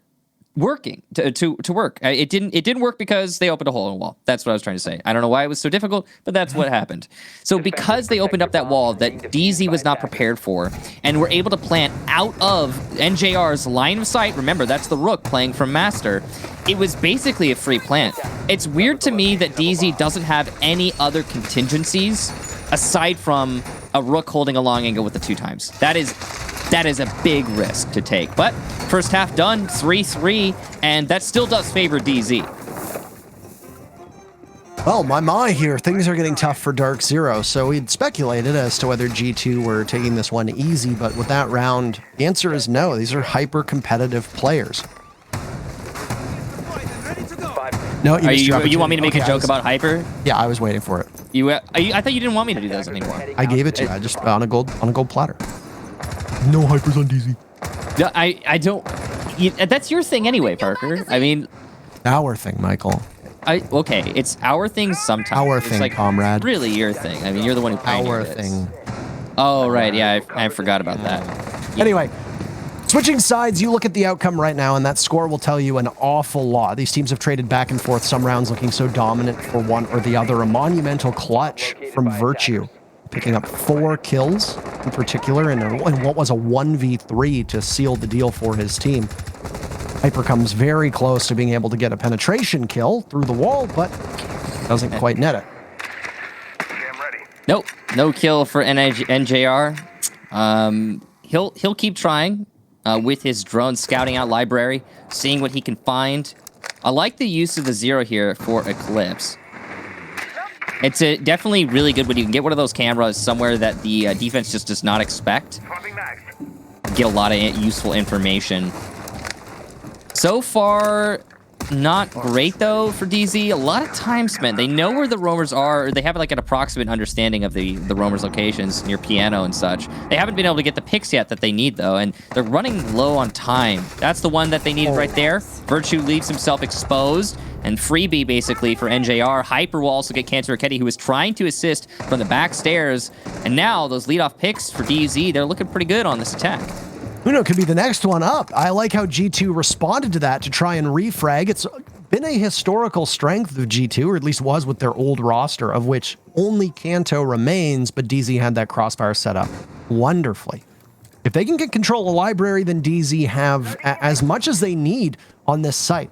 working to work. It didn't work because they opened a hole in the wall. That's what I was trying to say. I don't know why it was so difficult, but that's what happened. So because they opened up that wall that DZ was not prepared for, and were able to plant out of NJR's line of sight, remember that's the Rook playing from Master, it was basically a free plant. It's weird to me that DZ doesn't have any other contingencies aside from a Rook holding a long angle with the 2 times. That is a big risk to take. But first half done, 3-3, and that still does favor DZ. Well, my here, things are getting tough for DarkZero. So we'd speculated as to whether G2 were taking this one easy, but with that round, the answer is no. These are hyper-competitive players. No, you want me to make a joke about hyper? Yeah, I was waiting for it. I thought you didn't want me to do those anymore. I gave it to you. I just on a gold platter. No hypers on DZ. I don't. That's your thing anyway, Parker. I mean, our thing, Michael. Okay, it's our thing sometimes. Our it's thing, like comrade. Really your thing. I mean, you're the one who pioneered Our this. thing. Oh, right. Yeah, I forgot about that. Anyway, switching sides, you look at the outcome right now, and that score will tell you an awful lot. These teams have traded back and forth, some rounds looking so dominant for one or the other. A monumental clutch from Virtue, picking up 4 kills in particular, and what was a 1v3 to seal the deal for his team. Hyper comes very close to being able to get a penetration kill through the wall, but doesn't quite net it. Nope, no kill for NJR. He'll keep trying with his drone, scouting out library, seeing what he can find. I like the use of the Zero here for Eclipse. It's definitely really good when you can get one of those cameras somewhere that the defense just does not expect. Get a lot of useful information. So far, not great though for DZ. A lot of time spent. They know where the roamers are. Or they have like an approximate understanding of the roamers' locations near piano and such. They haven't been able to get the picks yet that they need though, and they're running low on time. That's the one that they needed right there. Virtue leaves himself exposed. And freebie basically for NJR. Hyper will also get Cancer Raketti, who is trying to assist from the back stairs. And now those leadoff picks for DZ, they're looking pretty good on this attack. Uno could be the next one up. I like how G2 responded to that to try and refrag. It's been a historical strength of G2, or at least was with their old roster, of which only Kanto remains, but DZ had that crossfire set up wonderfully. If they can get control of library, then DZ have as much as they need on this site.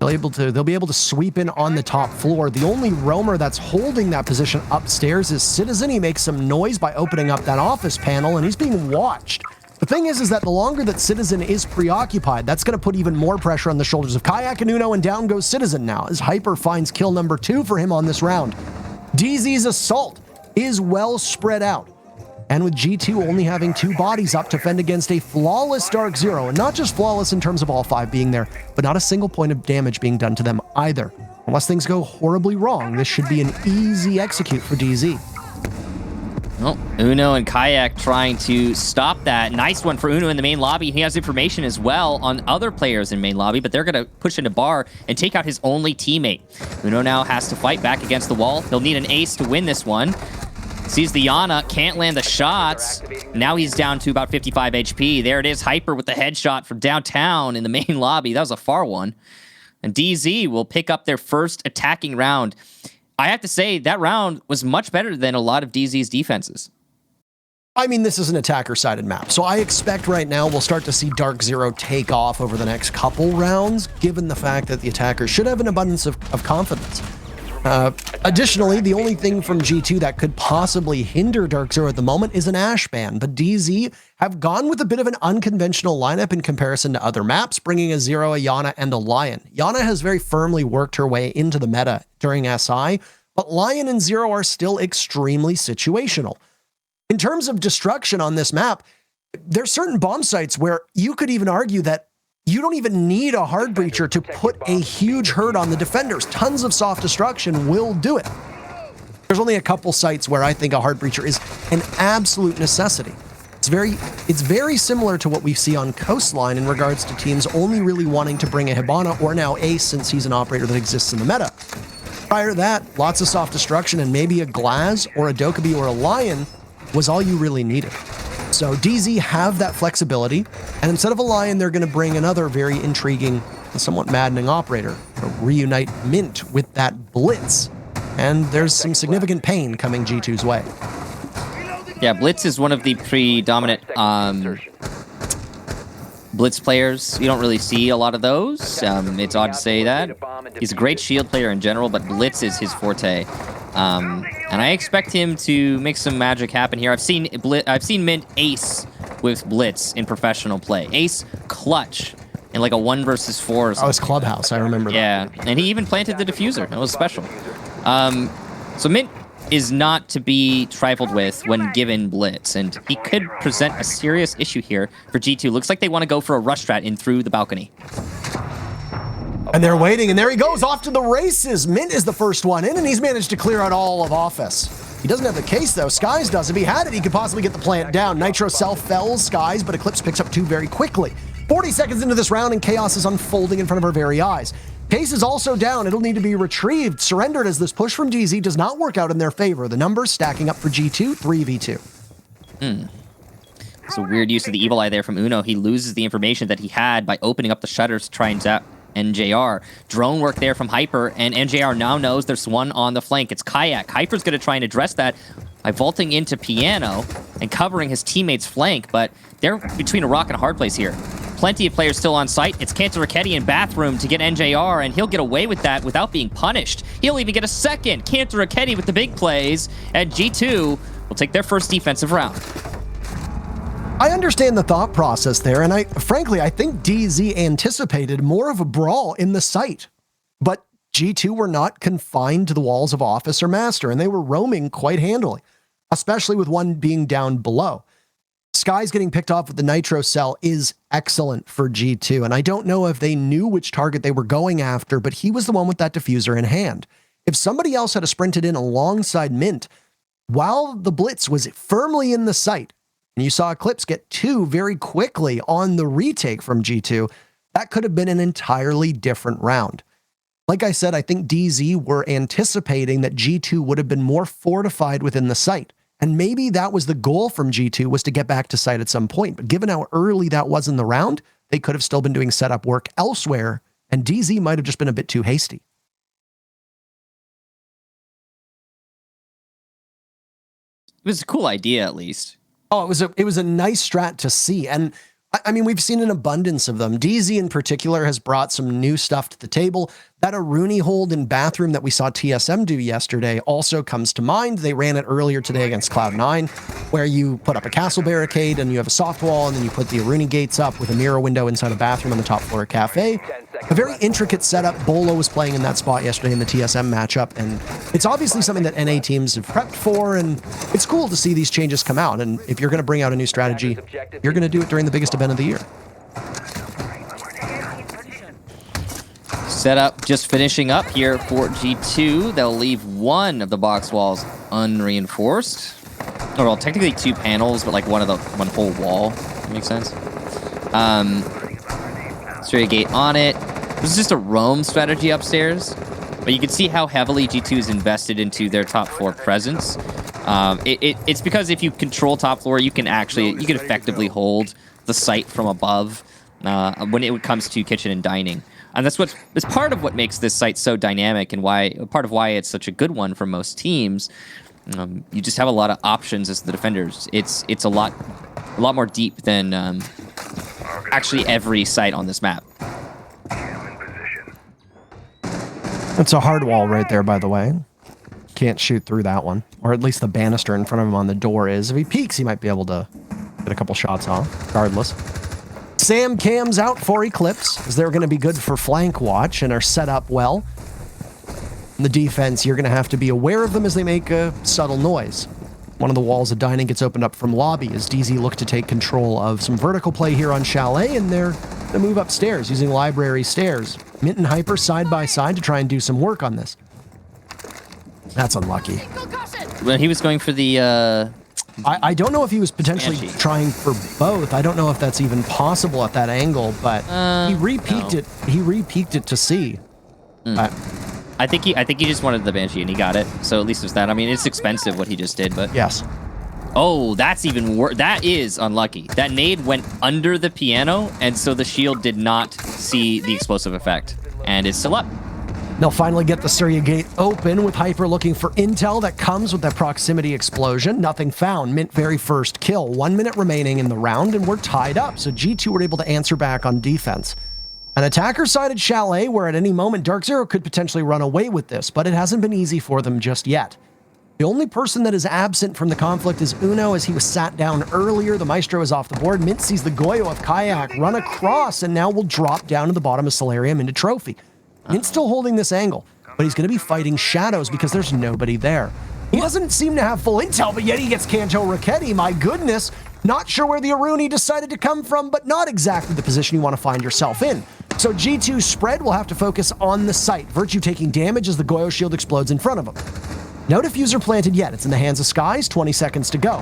They'll be able to sweep in on the top floor. The only roamer that's holding that position upstairs is Citizen. He makes some noise by opening up that office panel, and he's being watched. The thing is that the longer that Citizen is preoccupied, that's going to put even more pressure on the shoulders of Kayak and Uno, and down goes Citizen now, as Hyper finds kill number 2 for him on this round. DZ's assault is well spread out. And with G2 only having 2 bodies up to fend against a flawless DarkZero, and not just flawless in terms of all 5 being there, but not a single point of damage being done to them either. Unless things go horribly wrong, this should be an easy execute for DZ. Well, Uno and Kayak trying to stop that. Nice one for Uno in the main lobby. He has information as well on other players in main lobby, but they're going to push into bar and take out his only teammate. Uno now has to fight back against the wall. He'll need an ace to win this one. Sees the Yana, can't land the shots. Now he's down to about 55 HP. There it is, Hyper with the headshot from downtown in the main lobby. That was a far one. And DZ will pick up their first attacking round. I have to say, that round was much better than a lot of DZ's defenses. I mean, this is an attacker-sided map, so I expect right now we'll start to see DarkZero take off over the next couple rounds, given the fact that the attackers should have an abundance of confidence. Additionally, the only thing from G2 that could possibly hinder DarkZero at the moment is an Ash ban, but DZ have gone with a bit of an unconventional lineup in comparison to other maps, bringing a Zero, a Yana, and a Lion. Yana has very firmly worked her way into the meta during SI, but Lion and Zero are still extremely situational. In terms of destruction on this map, there's certain bomb sites where you could even argue that you don't even need a hard breacher to put a huge hurt on the defenders. Tons of soft destruction will do it. There's only a couple sites where I think a hard breacher is an absolute necessity. It's very similar to what we see on Coastline in regards to teams only really wanting to bring a Hibana or now Ace, since he's an operator that exists in the meta. Prior to that, lots of soft destruction and maybe a Glaz or a Dokkaebi or a Lion was all you really needed. So DZ have that flexibility, and instead of a Lion, they're going to bring another very intriguing and somewhat maddening operator, to reunite Mint with that Blitz. And there's some significant pain coming G2's way. Yeah, Blitz is one of the predominant Blitz players. You don't really see a lot of those. It's odd to say that. He's a great shield player in general, but Blitz is his forte. And I expect him to make some magic happen here. I've seen Mint ace with Blitz in professional play. Ace clutch in like a 1 versus 4 or something. Oh, it's Clubhouse. I remember that. Yeah, and he even planted the diffuser. That was special. So Mint is not to be trifled with when given Blitz, and he could present a serious issue here for G2. Looks like they want to go for a rush strat in through the balcony. And they're waiting, and there he goes, off to the races. Mint is the first one in, and he's managed to clear out all of office. He doesn't have the case, though. Skies does. If he had it, he could possibly get the plant down. Nitro Cell fells Skies, but Eclipse picks up 2 very quickly. 40 seconds into this round, and chaos is unfolding in front of our very eyes. Case is also down. It'll need to be retrieved, surrendered, as this push from DZ does not work out in their favor. The numbers stacking up for G2, 3v2. It's a weird use of the Evil Eye there from Uno. He loses the information that he had by opening up the shutters to try and zap NJR. Drone work there from Hyper, and NJR now knows there's one on the flank. It's Kayak. Hyper's going to try and address that by vaulting into Piano and covering his teammate's flank, but they're between a rock and a hard place here. Plenty of players still on site. It's Cantor Raketti in Bathroom to get NJR, and he'll get away with that without being punished. He'll even get a second. Cantor Raketti with the big plays, and G2 will take their first defensive round. I understand the thought process there, and frankly, I think DZ anticipated more of a brawl in the site. But G2 were not confined to the walls of Office or Master, and they were roaming quite handily, especially with one being down below. Sky's getting picked off with the Nitro Cell is excellent for G2, and I don't know if they knew which target they were going after, but he was the one with that diffuser in hand. If somebody else had sprinted in alongside Mint, while the Blitz was firmly in the site, and you saw Eclipse get 2 very quickly on the retake from G2, that could have been an entirely different round. Like I said, I think DZ were anticipating that G2 would have been more fortified within the site. And maybe that was the goal from G2, was to get back to site at some point. But given how early that was in the round, they could have still been doing setup work elsewhere, and DZ might have just been a bit too hasty. It was a cool idea, at least. Oh, it was a nice strat to see. And I mean, we've seen an abundance of them. DZ in particular has brought some new stuff to the table. That Aruni hold in bathroom that we saw TSM do yesterday also comes to mind. They ran it earlier today against Cloud9, where you put up a castle barricade and you have a soft wall, and then you put the Aruni gates up with a mirror window inside a bathroom on the top floor cafe. A very intricate setup. Bolo was playing in that spot yesterday in the TSM matchup, and it's obviously something that NA teams have prepped for, and it's cool to see these changes come out. And if you're going to bring out a new strategy, you're going to do it during the biggest event of the year. Setup just finishing up here for G2. They'll leave one of the box walls unreinforced. Or, well, technically 2 panels, but like one whole wall. That makes sense. Straight gate on it. This is just a roam strategy upstairs, but you can see how heavily G2 is invested into their top floor presence. It's because if you control top floor, you can effectively hold the site from above when it comes to kitchen and dining. And that's part of what makes this site so dynamic, and part of why it's such a good one for most teams. You just have a lot of options as the defenders. It's a lot more deep than actually every site on this map. That's a hard wall right there, by the way. Can't shoot through that one, or at least the banister in front of him on the door is. If he peeks, he might be able to get a couple shots off, regardless. Sam cams out for Eclipse, as they're going to be good for flank watch and are set up well. In the defense, you're going to have to be aware of them as they make a subtle noise. One of the walls of dining gets opened up from lobby as DZ look to take control of some vertical play here on Chalet, and they're going to move upstairs using library stairs. Mint and Hyper side by side to try and do some work on this. That's unlucky. When he was going for the... I don't know if he was potentially Banshee. trying for both. I don't know if that's even possible at that angle, but he re-peeked it. He re-peeked it to see. I think he just wanted the Banshee and he got it. So at least it's that. I mean, it's expensive what he just did, but Yes. oh, that's even worse. That is unlucky. That nade went under the piano, and so the shield did not see the explosive effect, and it's still up. They'll finally get the Surya gate open with Hyper looking for intel that comes with that proximity explosion. Nothing found. Mint very first kill. 1 minute remaining in the round, and we're tied up. So G2 were able to answer back on defense. An attacker-sided Chalet, where at any moment DarkZero could potentially run away with this, but it hasn't been easy for them just yet. The only person that is absent from the conflict is Uno, as he was sat down earlier. The Maestro is off the board. Mint sees the Goyo of Kayak run across, and now will drop down to the bottom of Solarium into Trophy. Mint's still holding this angle, but he's going to be fighting shadows because there's nobody there. He doesn't seem to have full intel, but yet he gets Kanto Raketti. My goodness. Not sure where the Aruni decided to come from, but not exactly the position you want to find yourself in. So G2's spread will have to focus on the site. Virtue taking damage as the Goyo shield explodes in front of him. No diffuser planted yet. It's in the hands of Skies. 20 seconds to go.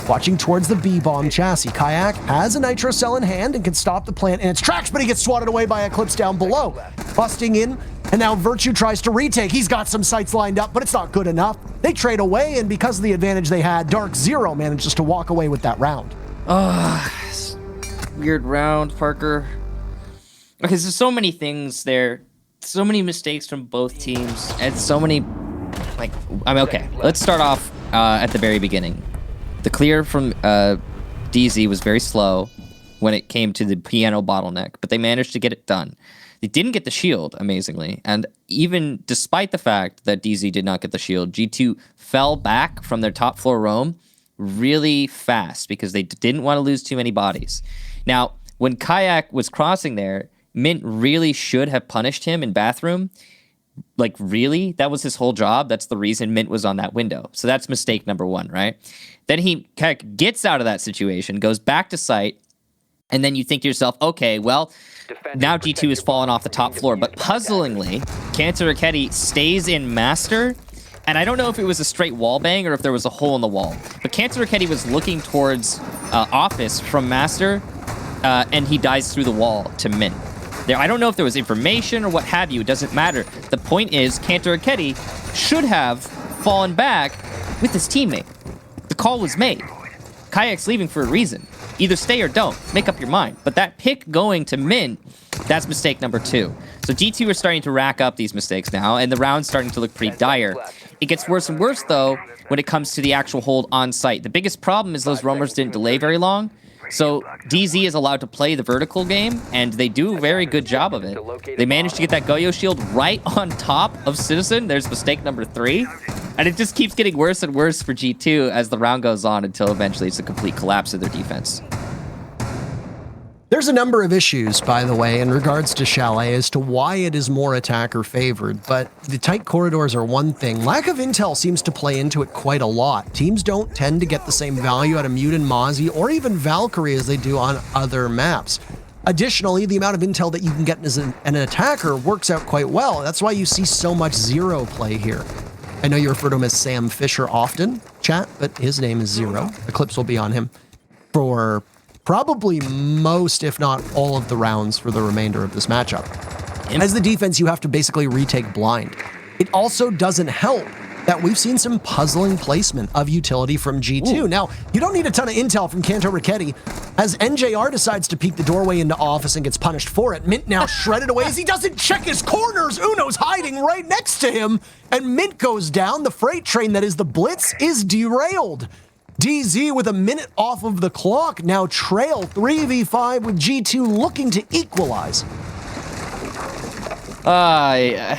Watching towards the B-bomb chassis. Kayak has a nitro cell in hand and can stop the plant in its tracks, but he gets swatted away by Eclipse down below. Busting in, and now Virtue tries to retake. He's got some sights lined up, but it's not good enough. They trade away, and because of the advantage they had, DarkZero manages to walk away with that round. Weird round, Parker. Okay, there's so many things there. So many mistakes from both teams, and so many... okay, let's start off at the very beginning. The clear from DZ was very slow when it came to the piano bottleneck, but they managed to get it done. They didn't get the shield, amazingly, and even despite the fact that DZ did not get the shield, G2 fell back from their top floor roam really fast because they didn't want to lose too many bodies. Now, when Kayak was crossing there, Mint really should have punished him in bathroom. Like, really? That was his whole job? That's the reason Mint was on that window. So that's mistake number one, right? Then he gets out of that situation, goes back to site, and then you think to yourself, okay, well, now G2 has fallen off the top floor. But puzzlingly, Kanto Raketti stays in Master, and I don't know if it was a straight wall bang or if there was a hole in the wall. But Kanto Raketti was looking towards Office from Master, and he dies through the wall to Mint. I don't know if there was information or what have you. It doesn't matter. The point is, Kanto Raketti should have fallen back with his teammate. The call was made. Kayak's leaving for a reason. Either stay or don't. Make up your mind. But that pick going to Mint, that's mistake number 2. So G2 are starting to rack up these mistakes now, and the round's starting to look pretty dire. It gets worse and worse, though, when it comes to the actual hold on site. The biggest problem is those roamers didn't delay very long. So DZ is allowed to play the vertical game, and they do a very good job of it. They managed to get that Goyo shield right on top of Citizen. There's mistake number 3. And it just keeps getting worse and worse for G2 as the round goes on until eventually it's a complete collapse of their defense. There's a number of issues, by the way, in regards to Chalet as to why it is more attacker favored, but the tight corridors are one thing. Lack of intel seems to play into it quite a lot. Teams don't tend to get the same value out of Mutant Mozzie or even Valkyrie as they do on other maps. Additionally, the amount of intel that you can get as an attacker works out quite well. That's why you see so much Zero play here. I know you refer to him as Sam Fisher often, chat, but his name is Zero. The clips will be on him for probably most, if not all of the rounds for the remainder of this matchup. As the defense, you have to basically retake blind. It also doesn't help that we've seen some puzzling placement of utility from G2. Ooh. Now, you don't need a ton of intel from Kanto Ricchetti. As NJR decides to peek the doorway into office and gets punished for it, Mint now shredded away as he doesn't check his corners. Uno's hiding right next to him, and Mint goes down. The freight train that is the Blitz is derailed. DZ with a minute off of the clock now trail 3v5 with G2 looking to equalize. I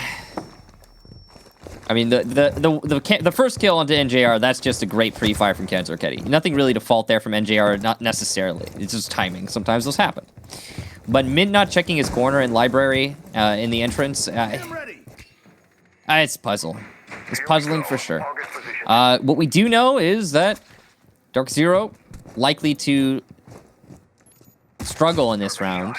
mean, the first kill onto NJR, that's just a great pre-fire from Kanto Ricchetti. Nothing really to fault there from NJR, not necessarily. It's just timing. Sometimes those happen. But Mint not checking his corner in library in the entrance, it's puzzle. It's puzzling for sure. What we do know is that DarkZero likely to struggle in this round.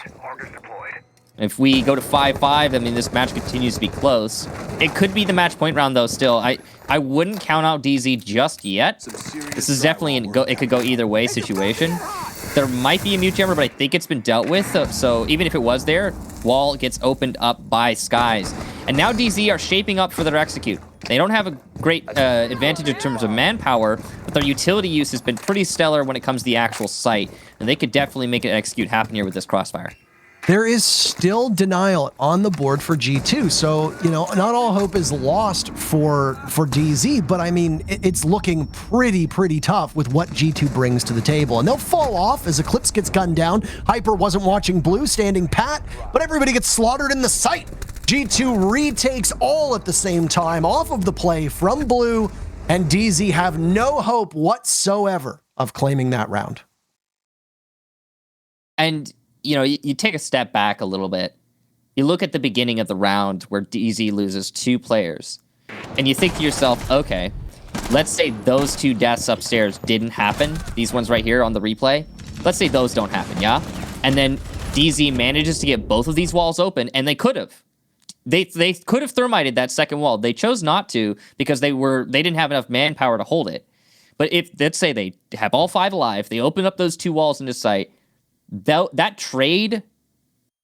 If we go to 5-5, I mean, this match continues to be close. It could be the match point round, though, still. I wouldn't count out DZ just yet. This is definitely it could go either way situation. There might be a mute jammer, but I think it's been dealt with. So even if it was there, wall gets opened up by Skies. And now DZ are shaping up for their execute. They don't have a great advantage in terms of manpower, but their utility use has been pretty stellar when it comes to the actual site. And they could definitely make an execute happen here with this crossfire. There is still denial on the board for G2, so, you know, not all hope is lost for DZ, but I mean, it's looking pretty tough with what G2 brings to the table, and they'll fall off as Eclipse gets gunned down. Hyper wasn't watching blue, standing pat, but everybody gets slaughtered in the site. G2 retakes all at the same time off of the play from blue, and DZ have no hope whatsoever of claiming that round. And you know, you take a step back a little bit. You look at the beginning of the round where DZ loses 2 players, and you think to yourself, okay, let's say those 2 deaths upstairs didn't happen. These ones right here on the replay. Let's say those don't happen, yeah? And then DZ manages to get both of these walls open, and they could have. They could have thermited that second wall. They chose not to because they didn't have enough manpower to hold it. But if, let's say they have all 5 alive, they open up those 2 walls into sight, that trade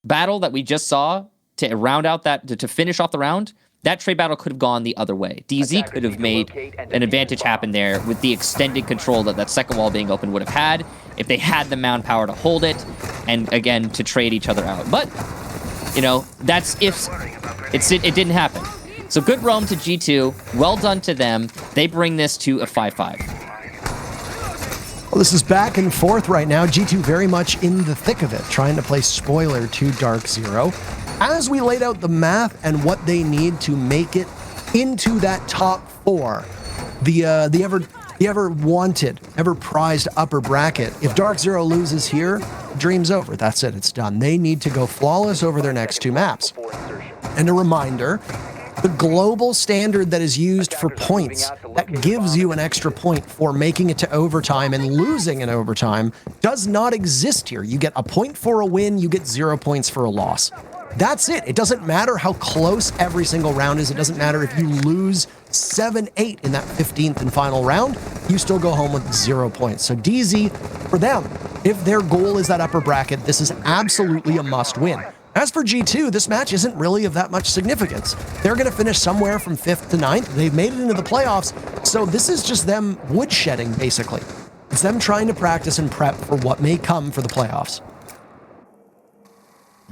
battle that we just saw to round out to finish off the round, that trade battle could have gone the other way. DZ could have made an advantage happen there with the extended control that second wall being open would have had if they had the manpower to hold it and, again, to trade each other out. But, you know, that's if it didn't happen. So good roam to G2. Well done to them. They bring this to a 5-5. Well, this is back and forth right now. G2 very much in the thick of it, trying to play spoiler to DarkZero. As we laid out the math and what they need to make it into that top 4, the ever wanted, ever prized upper bracket, if DarkZero loses here, dream's over. That's it. It's done. They need to go flawless over their next 2 maps. And a reminder, the global standard that is used for points that gives you an extra point for making it to overtime and losing in overtime does not exist here. You get a point for a win, you get 0 points for a loss. That's it. It doesn't matter how close every single round is. It doesn't matter if you lose 7-8 in that 15th and final round, you still go home with 0 points. So DZ, for them, if their goal is that upper bracket, this is absolutely a must win. As for G2, this match isn't really of that much significance. They're going to finish somewhere from 5th to 9th. They've made it into the playoffs, so this is just them woodshedding, basically. It's them trying to practice and prep for what may come for the playoffs.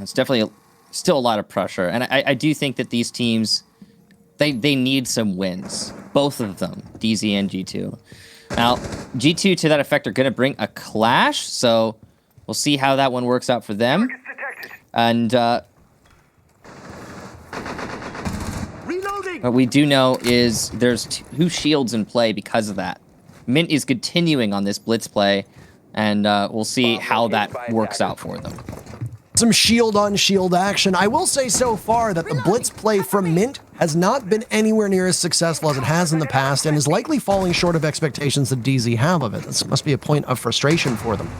It's definitely still a lot of pressure, and I do think that these teams, they need some wins. Both of them, DZ and G2. Now, G2 to that effect are going to bring a clash, so We'll see how that one works out for them. And what we do know is there's 2 shields in play because of that. Mint is continuing on this blitz play, and we'll see how that works out for them. Some shield on shield action. I will say so far that the blitz play from Mint has not been anywhere near as successful as it has in the past and is likely falling short of expectations that DZ have of it. This must be a point of frustration for them.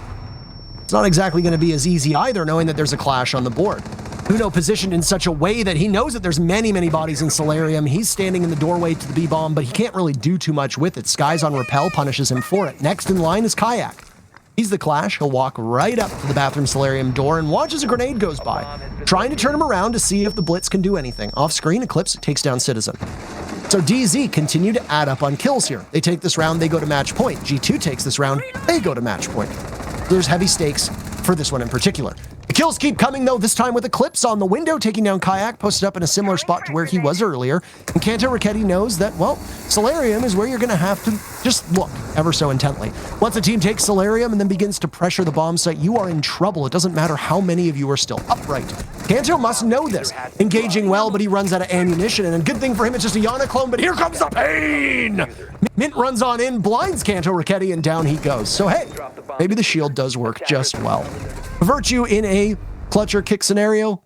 It's not exactly going to be as easy either, knowing that there's a clash on the board. Uno positioned in such a way that he knows that there's many bodies in Solarium. He's standing in the doorway to the B-bomb, but he can't really do too much with it. Skies on Repel punishes him for it. Next in line is Kayak. He's the Clash. He'll walk right up to the bathroom Solarium door and watch as a grenade goes by, trying to turn him around to see if the Blitz can do anything. Off screen, Eclipse takes down Citizen. So DZ continue to add up on kills here. They take this round, they go to match point. G2 takes this round, they go to match point. There's heavy stakes for this one in particular. The kills keep coming, though, this time with Eclipse on the window, taking down Kayak, posted up in a similar spot to where he was earlier. And Kanto Raketti knows that, well, Solarium is where you're going to have to just look ever so intently. Once a team takes Solarium and then begins to pressure the bomb site, you are in trouble. It doesn't matter how many of you are still upright. Kanto must know this. Engaging well, but he runs out of ammunition, and a good thing for him, it's just a Yana clone, but here comes the pain! Mint runs on in, blinds Kanto Raketti, and down he goes. So hey, maybe the shield does work just well. Virtue in a clutch or kick scenario,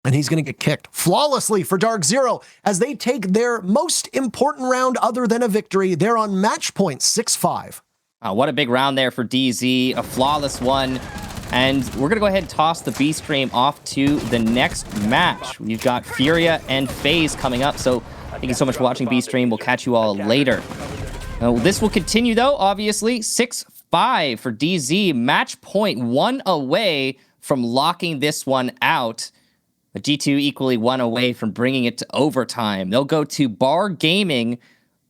and he's going to get kicked flawlessly for DarkZero as they take their most important round other than a victory. They're on match point 6-5. What a big round there for DZ, a flawless one. And we're going to go ahead and toss the B stream off to the next match. We've got Furia and FaZe coming up, so thank you so much for watching B stream. We'll catch you all later. This will continue, though, obviously. 6-5 for DZ. Match point 1 away from locking this one out. But G2 equally 1 away from bringing it to overtime. They'll go to Bar Gaming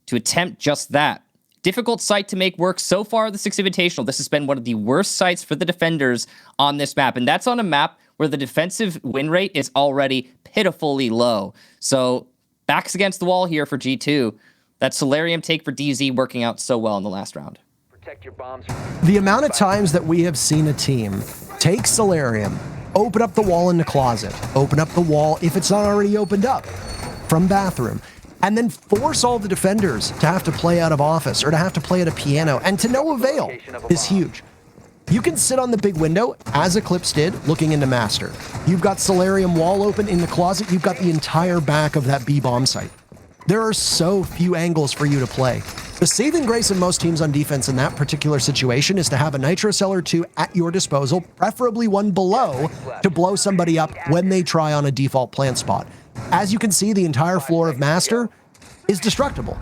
to attempt just that. Difficult site to make work so far, the Six Invitational. This has been one of the worst sites for the defenders on this map. And that's on a map where the defensive win rate is already pitifully low. So backs against the wall here for G2. That Solarium take for DZ working out so well in the last round. Protect your bombs. The amount of times that we have seen a team take Solarium, open up the wall in the closet, open up the wall if it's not already opened up from bathroom, and then force all the defenders to have to play out of office or to have to play at a piano, and to no avail is huge. You can sit on the big window, as Eclipse did, looking into Master. You've got Solarium wall open in the closet. You've got the entire back of that B-bomb site. There are so few angles for you to play. The saving grace of most teams on defense in that particular situation is to have a Nitro Cell or 2 at your disposal, preferably one below, to blow somebody up when they try on a default plant spot. As you can see, the entire floor of Master is destructible.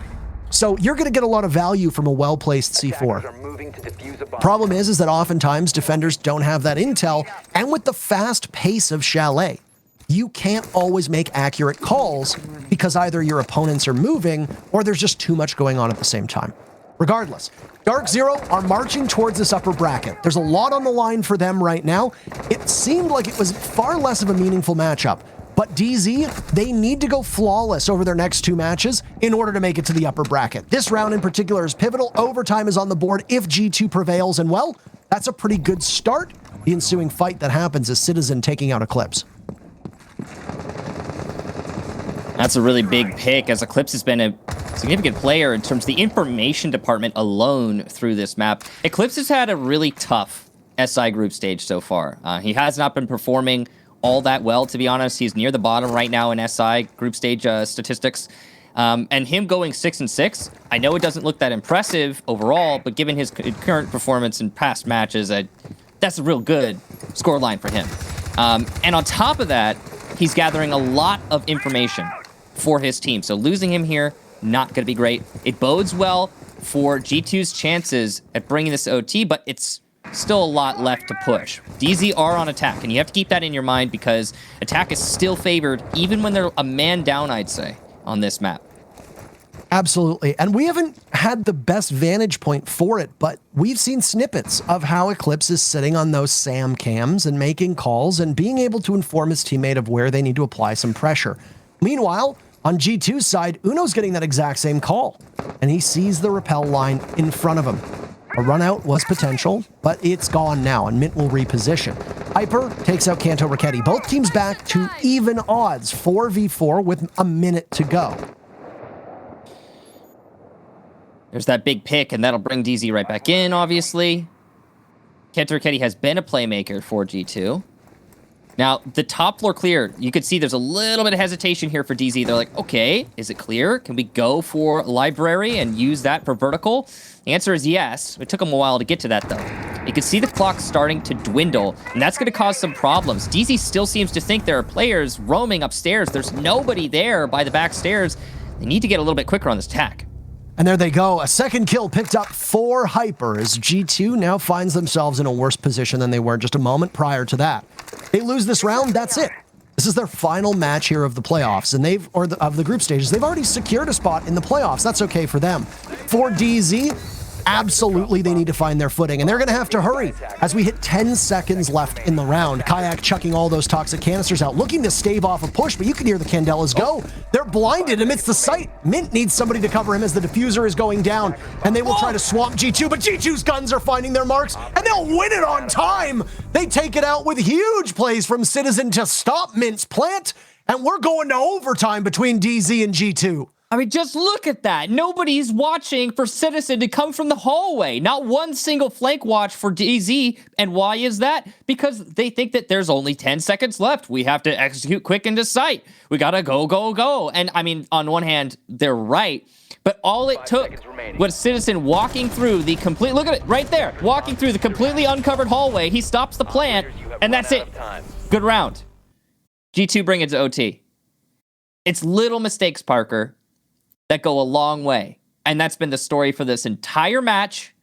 So you're going to get a lot of value from a well-placed C4. Problem is that oftentimes defenders don't have that intel, and with the fast pace of Chalet, you can't always make accurate calls because either your opponents are moving or there's just too much going on at the same time. Regardless, DarkZero are marching towards this upper bracket. There's a lot on the line for them right now. It seemed like it was far less of a meaningful matchup, but DZ, they need to go flawless over their next 2 matches in order to make it to the upper bracket. This round in particular is pivotal. Overtime is on the board if G2 prevails, and well, that's a pretty good start. The ensuing fight that happens is Citizen taking out Eclipse. That's a really big pick, as Eclipse has been a significant player in terms of the information department alone through this map. Eclipse has had a really tough SI group stage so far. He has not been performing all that well, to be honest. He's near the bottom right now in SI group stage statistics. And him going 6-6, I know it doesn't look that impressive overall, but given his current performance in past matches, that's a real good scoreline for him. And on top of that, he's gathering a lot of information for his team. So losing him here, not going to be great. It bodes well for G2's chances at bringing this OT, but it's still a lot left to push. DZ are on attack, and you have to keep that in your mind because attack is still favored, even when they're a man down, I'd say, on this map. Absolutely. And we haven't had the best vantage point for it, but we've seen snippets of how Eclipse is sitting on those SAM cams and making calls and being able to inform his teammate of where they need to apply some pressure. Meanwhile, on G2's side, Uno's getting that exact same call, and he sees the rappel line in front of him. A run out was potential, but it's gone now, and Mint will reposition. Hyper takes out Kanto Raketti. Both teams back to even odds, 4v4 with a minute to go. There's that big pick, and that'll bring DZ right back in, obviously. Kanto Raketti has been a playmaker for G2. Now, the top floor clear, you could see there's a little bit of hesitation here for DZ. They're like, okay, is it clear? Can we go for library and use that for vertical? The answer is yes. It took them a while to get to that, though. You can see the clock starting to dwindle, and that's going to cause some problems. DZ still seems to think there are players roaming upstairs. There's nobody there by the back stairs. They need to get a little bit quicker on this attack. And there they go. A second kill picked up for Hyper as G2 now finds themselves in a worse position than they were just a moment prior to that. They lose this round, that's it. This is their final match here of the playoffs, and of the group stages. They've already secured a spot in the playoffs. That's okay for them. For DZ, absolutely they need to find their footing, and they're going to have to hurry as we hit 10 seconds left in the round. Kayak chucking all those toxic canisters out, looking to stave off a push, but you can hear the Candelas go. They're blinded amidst the site. Mint needs somebody to cover him as the diffuser is going down, and they will try to swamp G2, but G2's guns are finding their marks, and they'll win it on time. They take it out with huge plays from Citizen to stop Mint's plant, and we're going to overtime between DZ and G2. I mean, just look at that. Nobody's watching for Citizen to come from the hallway. Not one single flank watch for DZ. And why is that? Because they think that there's only 10 seconds left. We have to execute quick into sight. We gotta go, go, go. And I mean, on one hand, they're right. But all it took was Citizen walking through the complete, look at it, right there, walking through the completely uncovered hallway. He stops the plant, and that's it. Good round. G2 bring it to OT. It's little mistakes, Parker, that go a long way. And that's been the story for this entire match.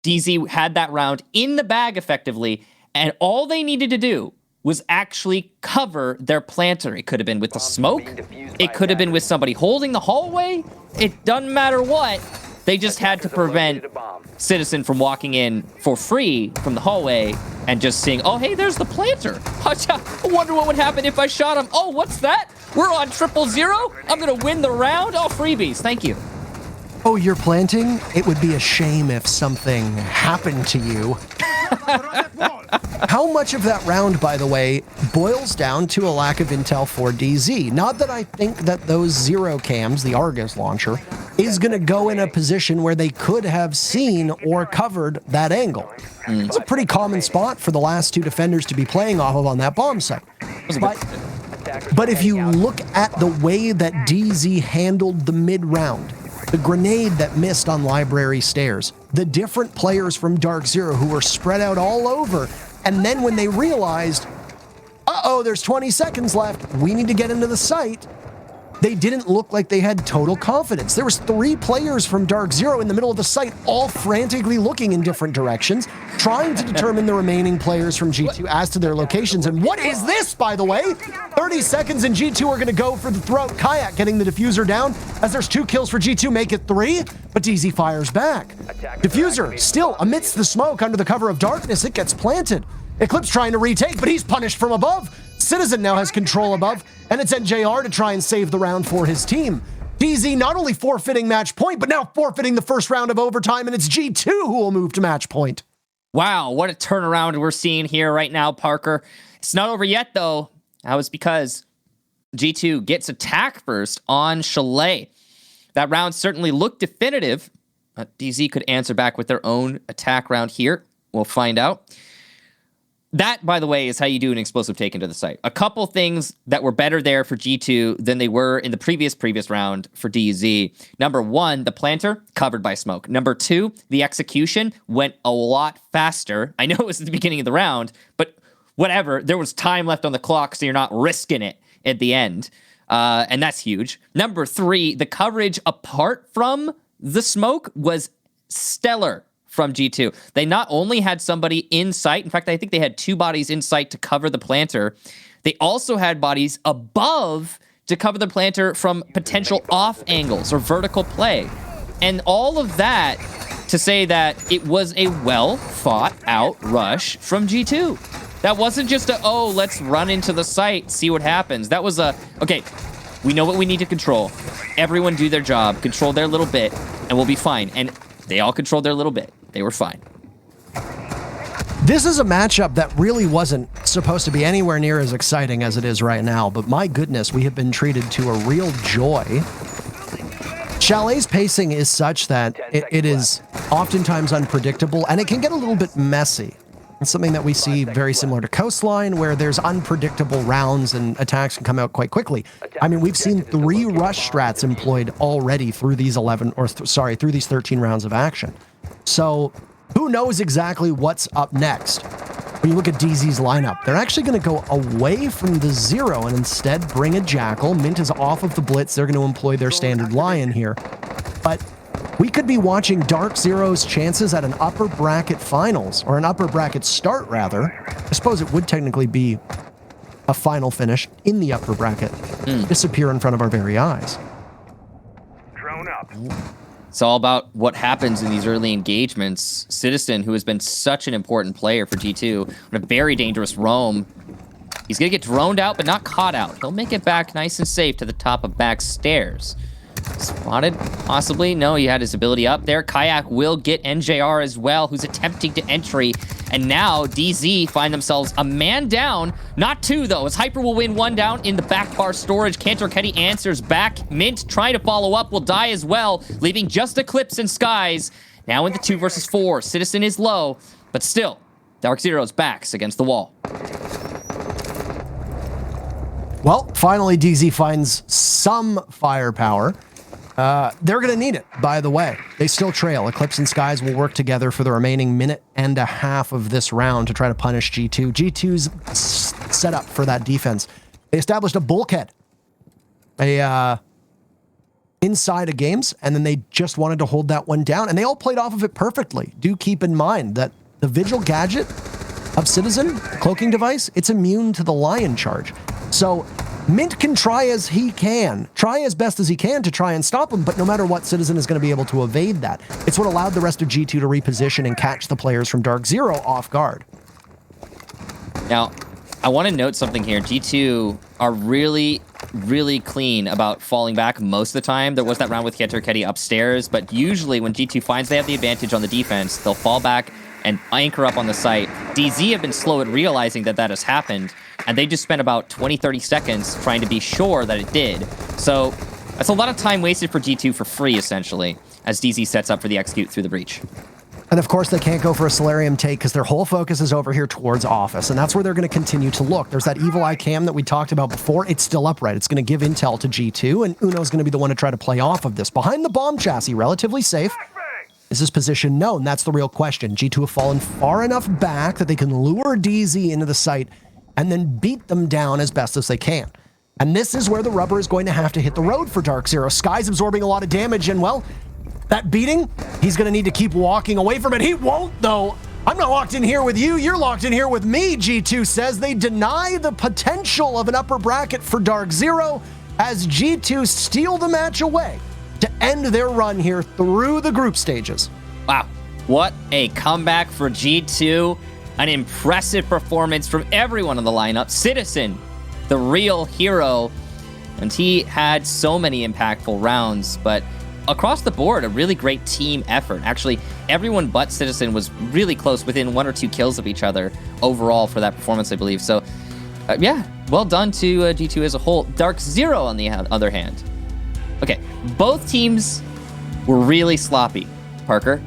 DZ had that round in the bag effectively, and all they needed to do was actually cover their planter. It could have been with the smoke. It could have been with somebody holding the hallway. It doesn't matter what. They just had to prevent Citizen from walking in for free from the hallway and just seeing, oh, hey, there's the planter. I wonder what would happen if I shot him. Oh, what's that? We're on 0-0. I'm going to win the round. Oh, freebies. Thank you. Oh, you're planting? It would be a shame if something happened to you. How much of that round, by the way, boils down to a lack of intel for DZ? Not that I think that those zero cams, the Argus launcher, is going to go in a position where they could have seen or covered that angle. It's a pretty common spot for the last two defenders to be playing off of on that bomb site. But if you look at the way that DZ handled the mid-round, the grenade that missed on library stairs, the different players from DarkZero who were spread out all over, and then when they realized, uh-oh, there's 20 seconds left, we need to get into the site, they didn't look like they had total confidence. There was 3 players from DarkZero in the middle of the site, all frantically looking in different directions, trying to determine the remaining players from G2 as to their locations. And what is this, by the way? 30 seconds and G2 are going to go for the throat. Kayak getting the diffuser down as there's 2 kills for G2, make it 3, but DZ fires back. Diffuser still amidst the smoke under the cover of darkness, it gets planted. Eclipse trying to retake, but he's punished from above. Citizen now has control above, and it's NJR to try and save the round for his team. DZ not only forfeiting match point, but now forfeiting the first round of overtime, and it's G2 who will move to match point. Wow, what a turnaround we're seeing here right now, Parker. It's not over yet, though. That was because G2 gets attack first on Chalet. That round certainly looked definitive. DZ could answer back with their own attack round here. We'll find out. That, by the way, is how you do an explosive take into the site. A couple things that were better there for G2 than they were in the previous round for DZ. Number 1, the planter covered by smoke. Number 2, the execution went a lot faster. I know it was at the beginning of the round, but whatever. There was time left on the clock, so you're not risking it at the end. And that's huge. Number 3, the coverage apart from the smoke was stellar from G2. They not only had somebody in sight, in fact, I think they had 2 bodies in sight to cover the planter. They also had bodies above to cover the planter from potential off angles or vertical play. And all of that to say that it was a well thought out rush from G2. That wasn't just a, oh, let's run into the site, see what happens. That was a, okay, we know what we need to control. Everyone do their job, control their little bit, and we'll be fine. And they all controlled their little bit. They were fine. This is a matchup that really wasn't supposed to be anywhere near as exciting as it is right now, but my goodness, we have been treated to a real joy. Chalet's pacing is such that it is oftentimes unpredictable, and it can get a little bit messy. It's something that we see very similar to Coastline, where there's unpredictable rounds and attacks can come out quite quickly. I mean, we've seen 3 rush strats employed already through these through these 13 rounds of action. So who knows exactly what's up next? When you look at DZ's lineup, they're actually going to go away from the Zero and instead bring a Jackal. Mint is off of the Blitz. They're going to employ their standard Lion here. But we could be watching DarkZero's chances at an upper bracket finals, or an upper bracket start, rather. I suppose it would technically be a final finish in the upper bracket. Disappear in front of our very eyes. Drone up. It's all about what happens in these early engagements. Citizen, who has been such an important player for G2, on a very dangerous roam. He's going to get droned out, but not caught out. He'll make it back nice and safe to the top of back stairs. Spotted, possibly. No, he had his ability up there. Kayak will get NJR as well, who's attempting to entry. And now DZ find themselves a man down. Not 2, though, as Hyper will win 1 down in the back bar storage. Cantorketti answers back. Mint trying to follow up will die as well, leaving just Eclipse and Skies. Now in the 2 versus 4. Citizen is low, but still, DarkZero's backs against the wall. Well, finally, DZ finds some firepower. They're going to need it, by the way. They still trail. Eclipse and Skies will work together for the remaining minute and a half of this round to try to punish G2. G2's set up for that defense. They established a bulkhead inside of games, and then they just wanted to hold that one down, and they all played off of it perfectly. Do keep in mind that the Vigil gadget of Citizen, cloaking device, it's immune to the Lion charge. So Mint can try as best as he can to try and stop him, but no matter what, Citizen is going to be able to evade that. It's what allowed the rest of G2 to reposition and catch the players from DarkZero off guard. Now, I want to note something here. G2 are really, really clean about falling back most of the time. There was that round with Cantorketti upstairs, but usually when G2 finds they have the advantage on the defense, they'll fall back and anchor up on the site. DZ have been slow at realizing that that has happened, and they just spent about 20-30 seconds trying to be sure that it did. So that's a lot of time wasted for G2 for free, essentially, as DZ sets up for the execute through the breach. And of course, they can't go for a Solarium take because their whole focus is over here towards Office, and that's where they're going to continue to look. There's that Evil Eye cam that we talked about before. It's still upright. It's going to give intel to G2, and Uno's going to be the one to try to play off of this. Behind the bomb chassis, relatively safe. Is this position known? That's the real question. G2 have fallen far enough back that they can lure DZ into the site and then beat them down as best as they can. And this is where the rubber is going to have to hit the road for DarkZero. Sky's absorbing a lot of damage, and well, that beating, he's going to need to keep walking away from it. He won't, though. I'm not locked in here with you. You're locked in here with me, G2 says. They deny the potential of an upper bracket for DarkZero as G2 steal the match away to end their run here through the group stages. Wow, what a comeback for G2. An impressive performance from everyone in the lineup. Citizen, the real hero, and he had so many impactful rounds, but across the board, a really great team effort. Actually, everyone but Citizen was really close, within 1 or 2 kills of each other overall for that performance, I believe. So, yeah, well done to G2 as a whole. DarkZero, on the other hand. Okay, both teams were really sloppy, Parker,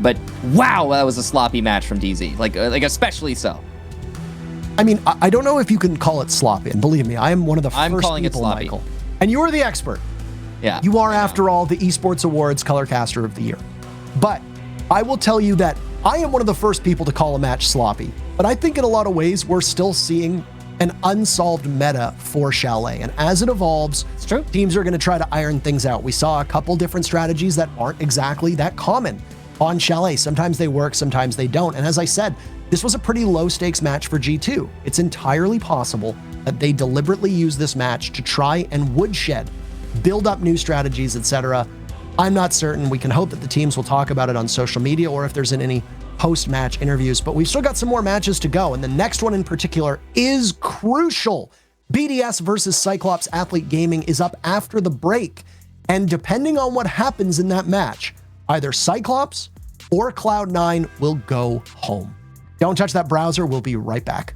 but wow, that was a sloppy match from DZ, like especially so. I mean, I don't know if you can call it sloppy, and believe me, I am one of the I'm first calling people, it sloppy. Michael. And you are the expert. Yeah. You are, after all, the Esports Awards Colorcaster of the Year. But I will tell you that I am one of the first people to call a match sloppy, but I think in a lot of ways we're still seeing an unsolved meta for Chalet. And as it evolves, it's true. Teams are going to try to iron things out. We saw a couple different strategies that aren't exactly that common on Chalet. Sometimes they work, sometimes they don't. And as I said, this was a pretty low stakes match for G2. It's entirely possible that they deliberately use this match to try and woodshed, build up new strategies, etc. I'm not certain. We can hope that the teams will talk about it on social media or if there's any post-match interviews, but we've still got some more matches to go, and the next one in particular is crucial. BDS versus Cyclops Athlete Gaming is up after the break, and depending on what happens in that match, either Cyclops or Cloud9 will go home. Don't touch that browser. We'll be right back.